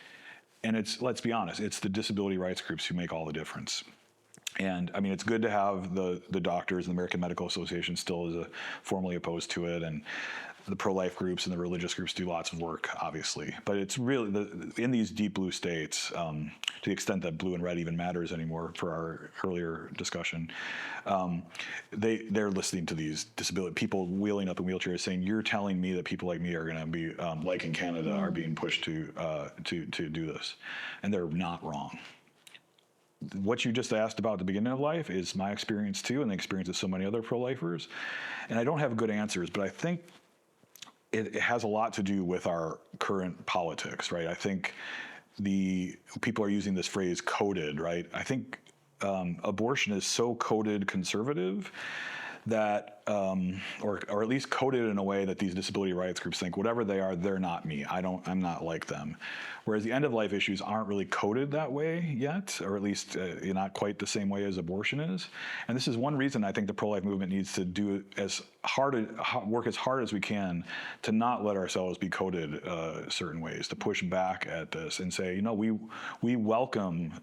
[SPEAKER 1] And let's be honest, it's the disability rights groups who make all the difference. And I mean, it's good to have the doctors and the American Medical Association still is formally opposed to it, and the pro-life groups and the religious groups do lots of work, obviously. But it's really in these deep blue states, to the extent that blue and red even matters anymore for our earlier discussion, they're listening to these disability people wheeling up in wheelchairs saying, "You're telling me that people like me are going to be like in Canada are being pushed to do this," and they're not wrong. What you just asked about at the beginning of life is my experience too, and the experience of so many other pro-lifers. And I don't have good answers, but I think it has a lot to do with our current politics, right? I think people are using this phrase coded, right? I think abortion is so coded conservative that, or at least coded in a way that these disability rights groups think whatever they are, they're not me. I'm not like them. Whereas the end of life issues aren't really coded that way yet, or at least not quite the same way as abortion is. And this is one reason I think the pro-life movement needs to do work as hard as we can to not let ourselves be coded certain ways, to push back at this and say, we welcome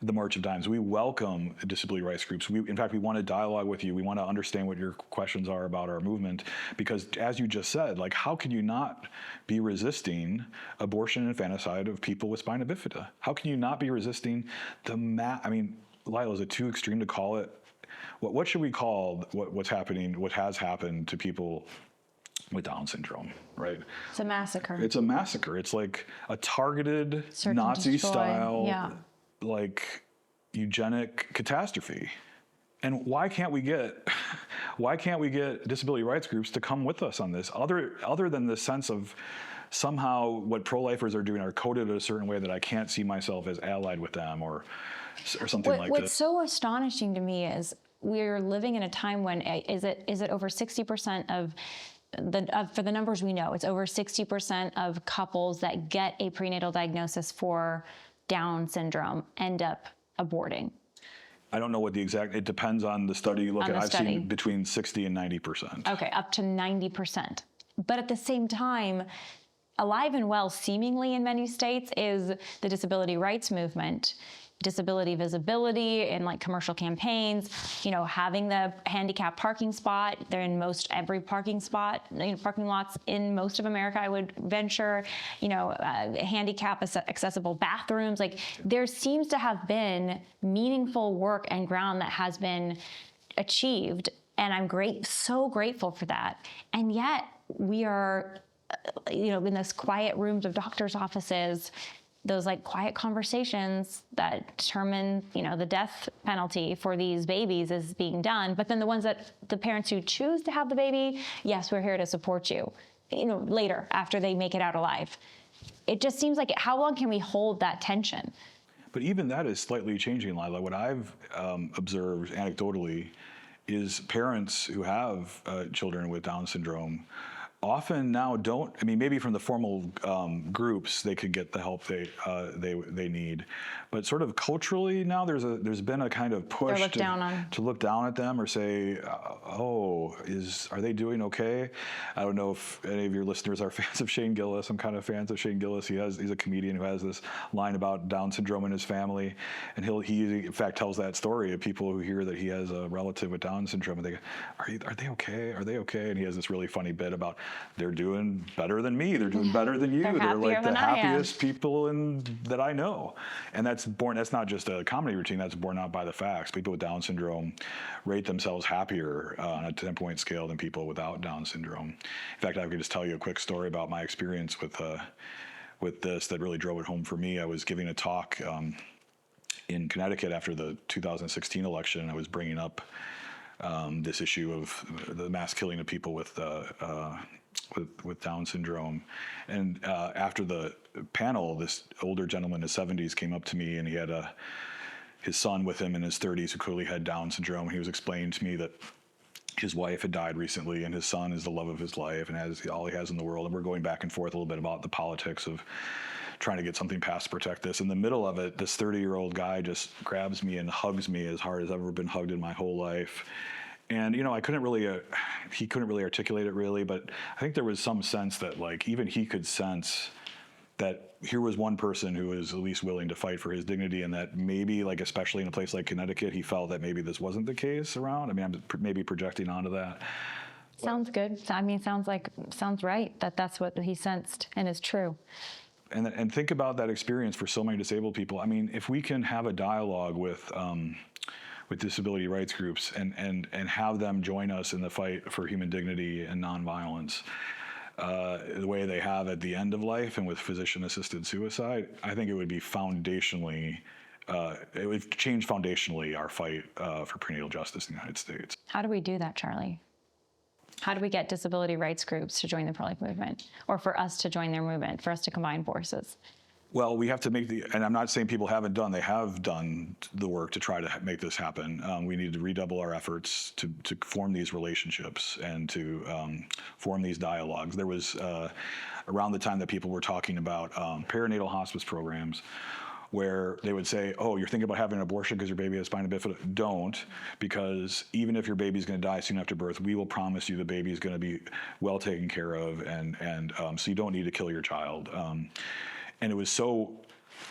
[SPEAKER 1] the March of Dimes. We welcome disability rights groups. In fact, we want to dialogue with you. We want to understand what your questions are about our movement, because as you just said, like, how can you not be resisting abortion and infanticide of people with spina bifida? How can you not be resisting Lila, is it too extreme to call it? What should we call what's happening, what has happened to people with Down syndrome, right?
[SPEAKER 2] It's a massacre.
[SPEAKER 1] It's a massacre. It's like a targeted Nazi-style, like, eugenic catastrophe. And why can't we get disability rights groups to come with us on this, other than the sense of somehow what pro-lifers are doing are coded in a certain way that I can't see myself as allied with them or something like that.
[SPEAKER 2] What's so astonishing to me is we're living in a time when is it over 60% of for the numbers we know, it's over 60% of couples that get a prenatal diagnosis for Down syndrome end up aborting.
[SPEAKER 1] I don't know what the exact, it depends on the study you look at. I've seen between 60 and 90%.
[SPEAKER 2] Okay, up to 90%. But at the same time, alive and well, seemingly in many states, is the disability rights movement. Disability visibility in like commercial campaigns, having the handicap parking spot. They're in most every parking spot, parking lots in most of America, I would venture, handicap accessible bathrooms. Like, there seems to have been meaningful work and ground that has been achieved. And I'm so grateful for that. And yet we are, in those quiet rooms of doctors' offices, those like quiet conversations that determine, the death penalty for these babies is being done. But then the parents who choose to have the baby, yes, we're here to support you, later after they make it out alive. It just seems like, how long can we hold that tension?
[SPEAKER 1] But even that is slightly changing, Lila. What I've observed anecdotally is parents who have children with Down syndrome often now don't. I mean, maybe from the formal groups they could get the help they need, but sort of culturally now there's been a kind of push to look down at them or say, are they doing okay? I don't know if any of your listeners are fans of Shane Gillis. I'm kind of fans of Shane Gillis. He's a comedian who has this line about Down syndrome in his family, and he in fact tells that story of people who hear that he has a relative with Down syndrome and they go, are they okay? Are they okay? And he has this really funny bit about they're doing better than me. They're doing better than you. They're like the happiest people that I know. And that's not just a comedy routine. That's borne out by the facts. People with Down syndrome rate themselves happier on a 10-point scale than people without Down syndrome. In fact, I could just tell you a quick story about my experience with this that really drove it home for me. I was giving a talk in Connecticut after the 2016 election, and I was bringing up this issue of the mass killing of people with Down syndrome. And after the panel, this older gentleman in his 70s came up to me, and he had his son with him in his 30s who clearly had Down syndrome. He was explaining to me that his wife had died recently, and his son is the love of his life and has all he has in the world. And we're going back and forth a little bit about the politics of trying to get something passed to protect this. In the middle of it, this 30-year-old guy just grabs me and hugs me as hard as I've ever been hugged in my whole life. And, I couldn't really, he couldn't really articulate it really, but I think there was some sense that like, even he could sense that here was one person who was at least willing to fight for his dignity, and that maybe, like, especially in a place like Connecticut, he felt that maybe this wasn't the case around. I mean, I'm maybe projecting onto that.
[SPEAKER 2] Sounds good. I mean, sounds right, that's what he sensed and is true.
[SPEAKER 1] And think about that experience for so many disabled people. I mean, if we can have a dialogue with disability rights groups and have them join us in the fight for human dignity and nonviolence, the way they have at the end of life and with physician-assisted suicide, I think it would be foundationally, it would change foundationally our fight for prenatal justice in the United States.
[SPEAKER 2] How do we do that, Charlie? How do we get disability rights groups to join the pro-life movement, or for us to join their movement, for us to combine forces?
[SPEAKER 1] Well, we have to and I'm not saying people haven't done, they have done the work to try to make this happen. We need to redouble our efforts to form these relationships and to form these dialogues. There was, around the time that people were talking about perinatal hospice programs, where they would say, oh, you're thinking about having an abortion because your baby has spina bifida. Don't, because even if your baby's going to die soon after birth, we will promise you the baby is going to be well taken care of, and so you don't need to kill your child. And it was so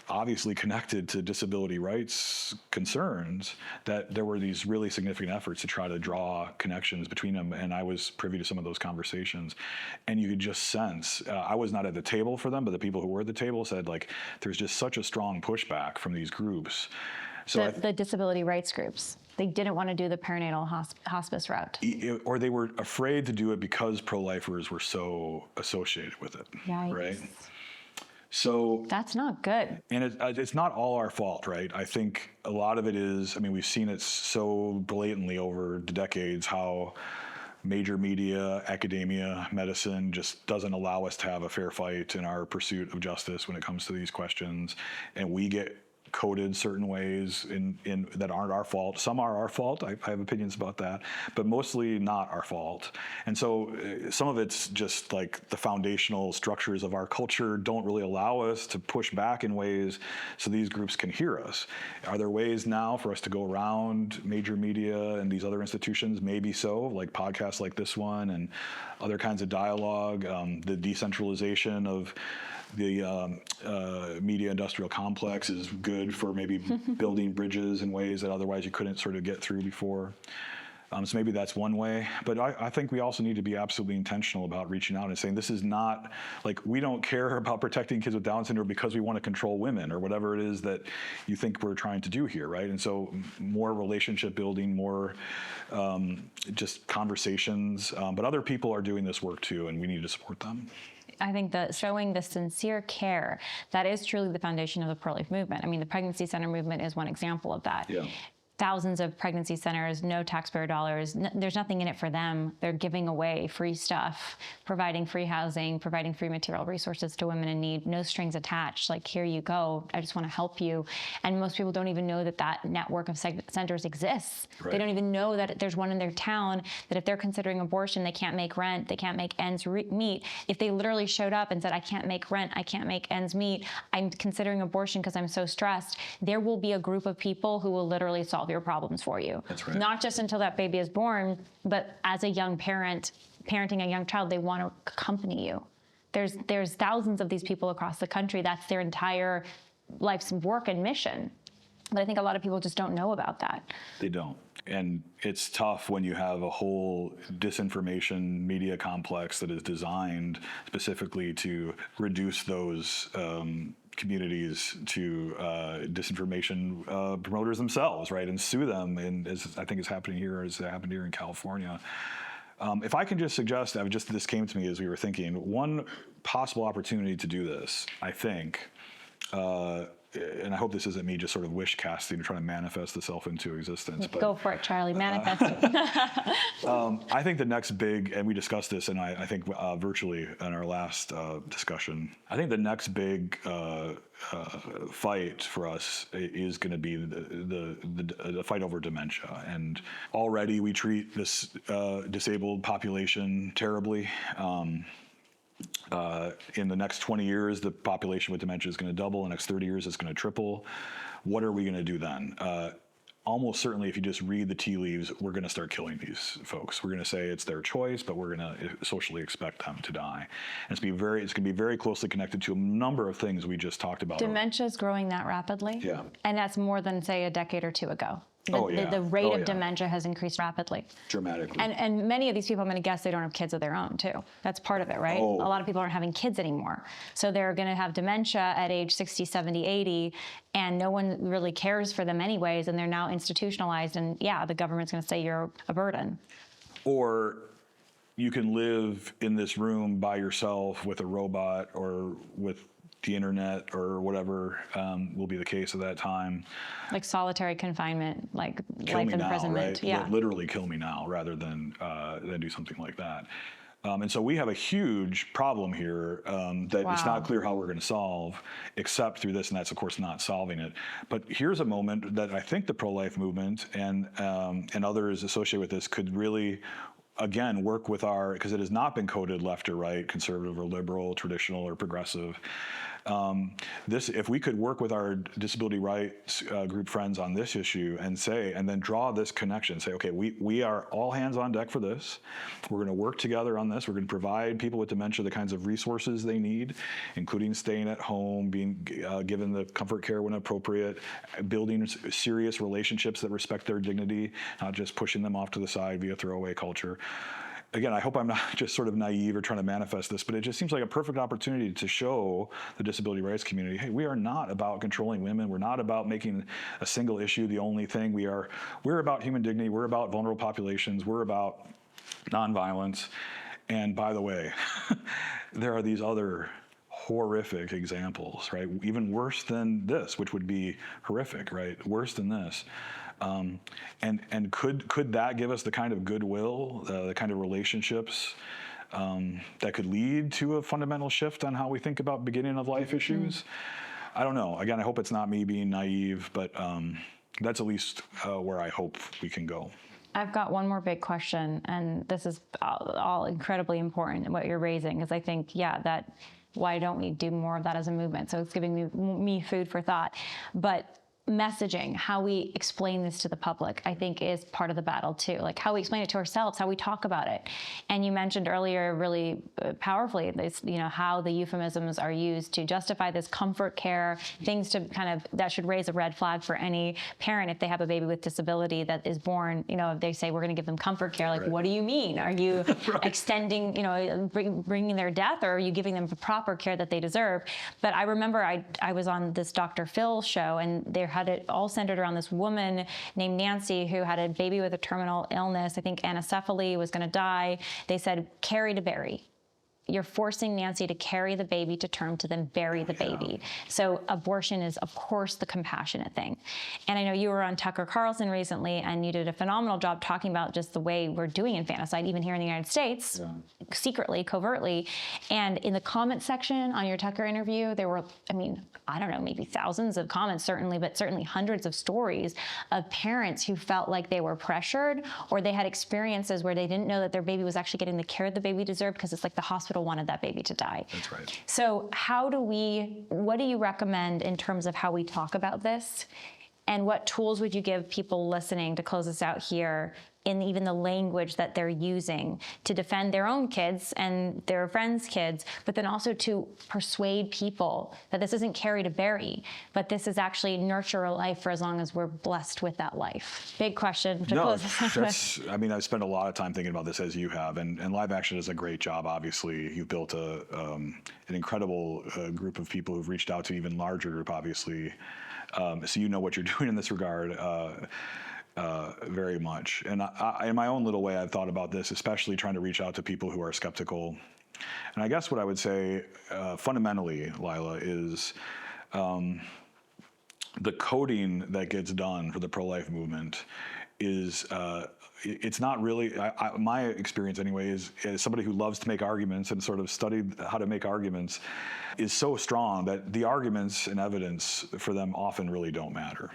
[SPEAKER 1] obviously connected to disability rights concerns that there were these really significant efforts to try to draw connections between them. And I was privy to some of those conversations. And you could just sense, I was not at the table for them, but the people who were at the table said, like, there's just such a strong pushback from these groups. So
[SPEAKER 2] the disability rights groups. They didn't want to do the perinatal hospice route.
[SPEAKER 1] Or they were afraid to do it because pro-lifers were so associated with it.
[SPEAKER 2] Yikes.
[SPEAKER 1] Right? So
[SPEAKER 2] that's not good.
[SPEAKER 1] And it's not all our fault, right? I think a lot of it is, I mean, we've seen it so blatantly over the decades how major media, academia, medicine just doesn't allow us to have a fair fight in our pursuit of justice when it comes to these questions. And we get coded certain ways in that aren't our fault. Some are our fault. I have opinions about that, but mostly not our fault. And so some of it's just like the foundational structures of our culture don't really allow us to push back in ways so these groups can hear us. Are there ways now for us to go around major media and these other institutions? Maybe so, like podcasts like this one and other kinds of dialogue, the decentralization of the media industrial complex is good for maybe building bridges in ways that otherwise you couldn't sort of get through before. So maybe that's one way. But I think we also need to be absolutely intentional about reaching out and saying, this is not, like, we don't care about protecting kids with Down syndrome because we want to control women or whatever it is that you think we're trying to do here, right? And so more relationship building, more just conversations. But other people are doing this work too, and we need to support them.
[SPEAKER 2] I think that showing the sincere care, that is truly the foundation of the pro-life movement. I mean, the pregnancy center movement is one example of that.
[SPEAKER 1] Yeah.
[SPEAKER 2] thousands of pregnancy centers, no taxpayer dollars. There's nothing in it for them. They're giving away free stuff, providing free housing, providing free material resources to women in need, no strings attached. Like, here you go. I just want to help you. And most people don't even know that that network of centers exists.
[SPEAKER 1] Right.
[SPEAKER 2] They don't even know that there's one in their town, that if they're considering abortion, they can't make rent, they can't make ends meet. If they literally showed up and said, I can't make rent, I can't make ends meet, I'm considering abortion because I'm so stressed, there will be a group of people who will literally solve your problems for you.
[SPEAKER 1] That's right.
[SPEAKER 2] Not just until that baby is born, but as a young parent, parenting a young child, they want to accompany you. There's thousands of these people across the country. That's their entire life's work and mission. But I think a lot of people just don't know about that.
[SPEAKER 1] They don't. And it's tough when you have a whole disinformation media complex that is designed specifically to reduce those communities to disinformation promoters themselves, right, and sue them. And as I think is happening here, as happened here in California. If I can just suggest, this came to me as we were thinking, one possible opportunity to do this, I think, and I hope this isn't me just sort of wish casting and trying to manifest itself into existence. But,
[SPEAKER 2] go for it, Charlie, manifest it.
[SPEAKER 1] I think the next big, and we discussed this, and I think virtually in our last discussion, I think the next big fight for us is going to be the fight over dementia. And already we treat this disabled population terribly. In the next 20 years, the population with dementia is going to double. In the next 30 years, it's going to triple. What are we going to do then? Almost certainly, if you just read the tea leaves, we're going to start killing these folks. We're going to say it's their choice, but we're going to socially expect them to die. And it's going to be very closely connected to a number of things we just talked about.
[SPEAKER 2] Dementia is growing that rapidly.
[SPEAKER 1] Yeah.
[SPEAKER 2] And that's more than, say, a decade or two ago. The rate of dementia has increased rapidly.
[SPEAKER 1] Dramatically.
[SPEAKER 2] And many of these people, I'm going to guess, they don't have kids of their own, too. That's part of it, right?
[SPEAKER 1] Oh.
[SPEAKER 2] A lot of people aren't having kids anymore. So they're going to have dementia at age 60, 70, 80, and no one really cares for them anyways, and they're now institutionalized, and yeah, the government's going to say you're a burden.
[SPEAKER 1] Or you can live in this room by yourself with a robot or with the internet or whatever will be the case at that time.
[SPEAKER 2] Like solitary confinement, like
[SPEAKER 1] kill
[SPEAKER 2] life
[SPEAKER 1] me now,
[SPEAKER 2] imprisonment.
[SPEAKER 1] right?
[SPEAKER 2] Yeah.
[SPEAKER 1] Literally kill me now rather than do something like that. And so we have a huge problem here that it's not clear how we're going to solve, except through this, and that's, of course, not solving it. But here's a moment that I think the pro-life movement and others associated with this could really, again, work with because it has not been coded left or right, conservative or liberal, traditional or progressive. If we could work with our disability rights group friends on this issue and then draw this connection, say, okay, we are all hands on deck for this. We're going to work together on this. We're going to provide people with dementia the kinds of resources they need, including staying at home, being given the comfort care when appropriate, building serious relationships that respect their dignity, not just pushing them off to the side via throwaway culture. Again, I hope I'm not just sort of naive or trying to manifest this, but it just seems like a perfect opportunity to show the disability rights community, hey, we are not about controlling women. We're not about making a single issue the only thing. We're about human dignity. We're about vulnerable populations. We're about nonviolence. And by the way, there are these other horrific examples, right? Even worse than this, which would be horrific, right? Worse than this. And could that give us the kind of goodwill, the kind of relationships that could lead to a fundamental shift on how we think about beginning of life issues? I don't know. Again, I hope it's not me being naive, but that's at least where I hope we can go.
[SPEAKER 2] I've got one more big question, and this is all incredibly important, what you're raising, because I think, why don't we do more of that as a movement? So it's giving me food for thought. But messaging, how we explain this to the public, I think is part of the battle too. Like how we explain it to ourselves, how we talk about it. And you mentioned earlier really powerfully this, how the euphemisms are used to justify this comfort care, things to that should raise a red flag for any parent if they have a baby with disability that is born, if they say we're going to give them comfort care, like, what do you mean? Are you extending, bringing their death, or are you giving them the proper care that they deserve? But I remember I was on this Dr. Phil show, and there had it all centered around this woman named Nancy who had a baby with a terminal illness. I think anencephaly, was going to die. They said, carry to bury. you're forcing Nancy to carry the baby to term to then bury the baby. So abortion is, of course, the compassionate thing. And I know you were on Tucker Carlson recently, and you did a phenomenal job talking about just the way we're doing infanticide, even here in the United States, secretly, covertly. And in the comment section on your Tucker interview, there were, I mean, I don't know, maybe thousands of comments, certainly, but certainly hundreds of stories of parents who felt like they were pressured, or they had experiences where they didn't know that their baby was actually getting the care the baby deserved because it's like the hospital wanted that baby to die.
[SPEAKER 1] That's right.
[SPEAKER 2] So what do you recommend in terms of how we talk about this? And what tools would you give people listening to close us out here in even the language that they're using to defend their own kids and their friends' kids, but then also to persuade people that this isn't carry to bury, but this is actually nurture a life for as long as we're blessed with that life? Big question to close us out with.
[SPEAKER 1] I mean, I've spent a lot of time thinking about this, as you have, and Live Action does a great job. Obviously, you've built an incredible group of people who've reached out to an even larger group, obviously. So you know what you're doing in this regard. Very much. And in my own little way, I've thought about this, especially trying to reach out to people who are skeptical. And I guess what I would say fundamentally, Lila, is the coding that gets done for the pro-life movement is it's not really, my experience anyway, is as somebody who loves to make arguments and sort of studied how to make arguments, is so strong that the arguments and evidence for them often really don't matter.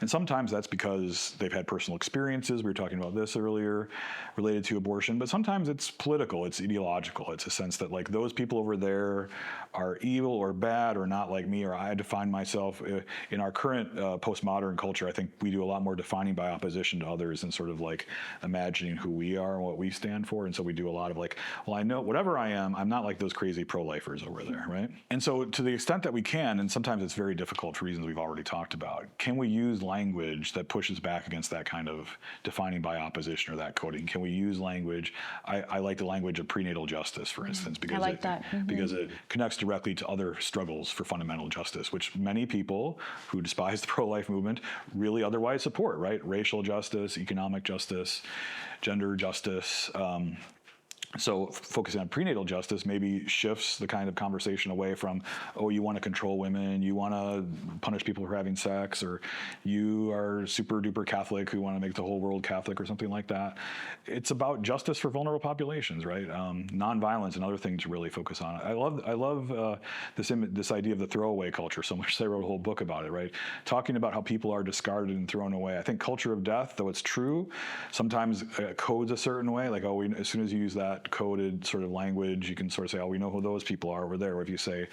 [SPEAKER 1] And sometimes that's because they've had personal experiences. We were talking about this earlier related to abortion, but sometimes it's political, it's ideological. It's a sense that like those people over there are evil or bad or not like me, or I define myself. In our current postmodern culture, I think we do a lot more defining by opposition to others and sort of like imagining who we are and what we stand for. And so we do a lot of like, well, I know whatever I am, I'm not like those crazy pro-lifers over there, right? And so to the extent that we can, and sometimes it's very difficult for reasons we've already talked about, can we use language that pushes back against that kind of defining by opposition or that coding? Can we use language? I like the language of prenatal justice, for instance, because because it connects directly to other struggles for fundamental justice, which many people who despise the pro-life movement really otherwise support, right? Racial justice, economic justice, gender justice. So focusing on prenatal justice maybe shifts the kind of conversation away from, oh, you want to control women, you want to punish people for having sex, or you are super duper Catholic who want to make the whole world Catholic or something like that. It's about justice for vulnerable populations, right? Nonviolence, another thing to really focus on. I love this idea of the throwaway culture so much that I wrote a whole book about it, right? Talking about how people are discarded and thrown away. I think culture of death, though it's true, sometimes codes a certain way, like, oh, as soon as you use that coded sort of language, you can sort of say, oh, we know who those people are over there. Or if you say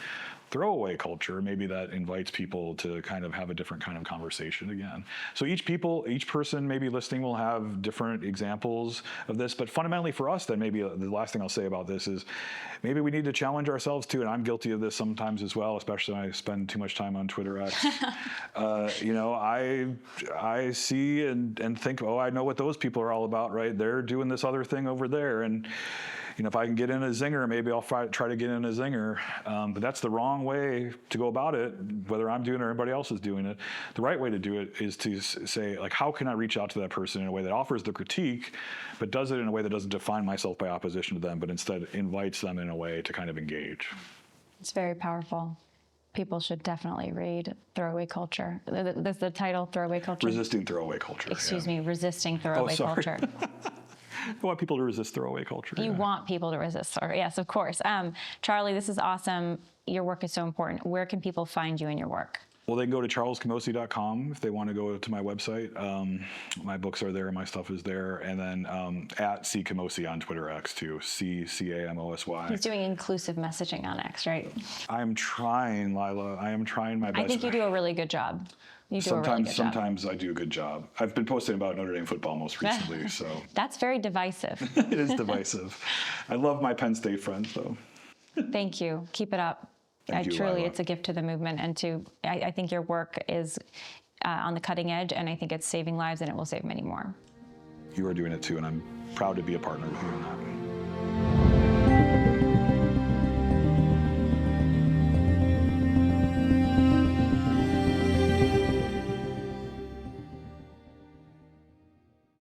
[SPEAKER 1] throwaway culture, maybe that invites people to kind of have a different kind of conversation again. So each person maybe listening will have different examples of this, but fundamentally for us then maybe the last thing I'll say about this is maybe we need to challenge ourselves too, and I'm guilty of this sometimes as well, especially when I spend too much time on Twitter X. You know, I see and think, oh, I know what those people are all about, right? They're doing this other thing over there, and you know, if I can get in a zinger, maybe I'll try to get in a zinger. But that's the wrong way to go about it, whether I'm doing it or anybody else is doing it. The right way to do it is to say, like, how can I reach out to that person in a way that offers the critique, but does it in a way that doesn't define myself by opposition to them, but instead invites them in a way to kind of engage.
[SPEAKER 2] It's very powerful. People should definitely read Throwaway Culture. That's the title, Throwaway Culture?
[SPEAKER 1] Resisting Throwaway Culture.
[SPEAKER 2] Excuse me, Resisting Throwaway Culture.
[SPEAKER 1] I want people to resist throwaway culture.
[SPEAKER 2] You want people to resist, yes, of course. Charlie, this is awesome. Your work is so important. Where can people find you and your work?
[SPEAKER 1] Well, they can go to charlescamosy.com if they want to go to my website. My books are there, my stuff is there. And then at C Camosy on Twitter X too, CCAMOSY.
[SPEAKER 2] He's doing inclusive messaging on X, right?
[SPEAKER 1] I'm trying, Lila. I am trying my best.
[SPEAKER 2] I think you do a really good job.
[SPEAKER 1] Sometimes I do a good job. I've been posting about Notre Dame football most recently, so.
[SPEAKER 2] That's very divisive.
[SPEAKER 1] It is divisive. I love my Penn State friends, though.
[SPEAKER 2] Thank you. Keep it up.
[SPEAKER 1] Thank you,
[SPEAKER 2] truly,
[SPEAKER 1] Lila.
[SPEAKER 2] It's a gift to the movement, and I think your work is on the cutting edge, and I think it's saving lives, and it will save many more.
[SPEAKER 1] You are doing it too, and I'm proud to be a partner with you in that.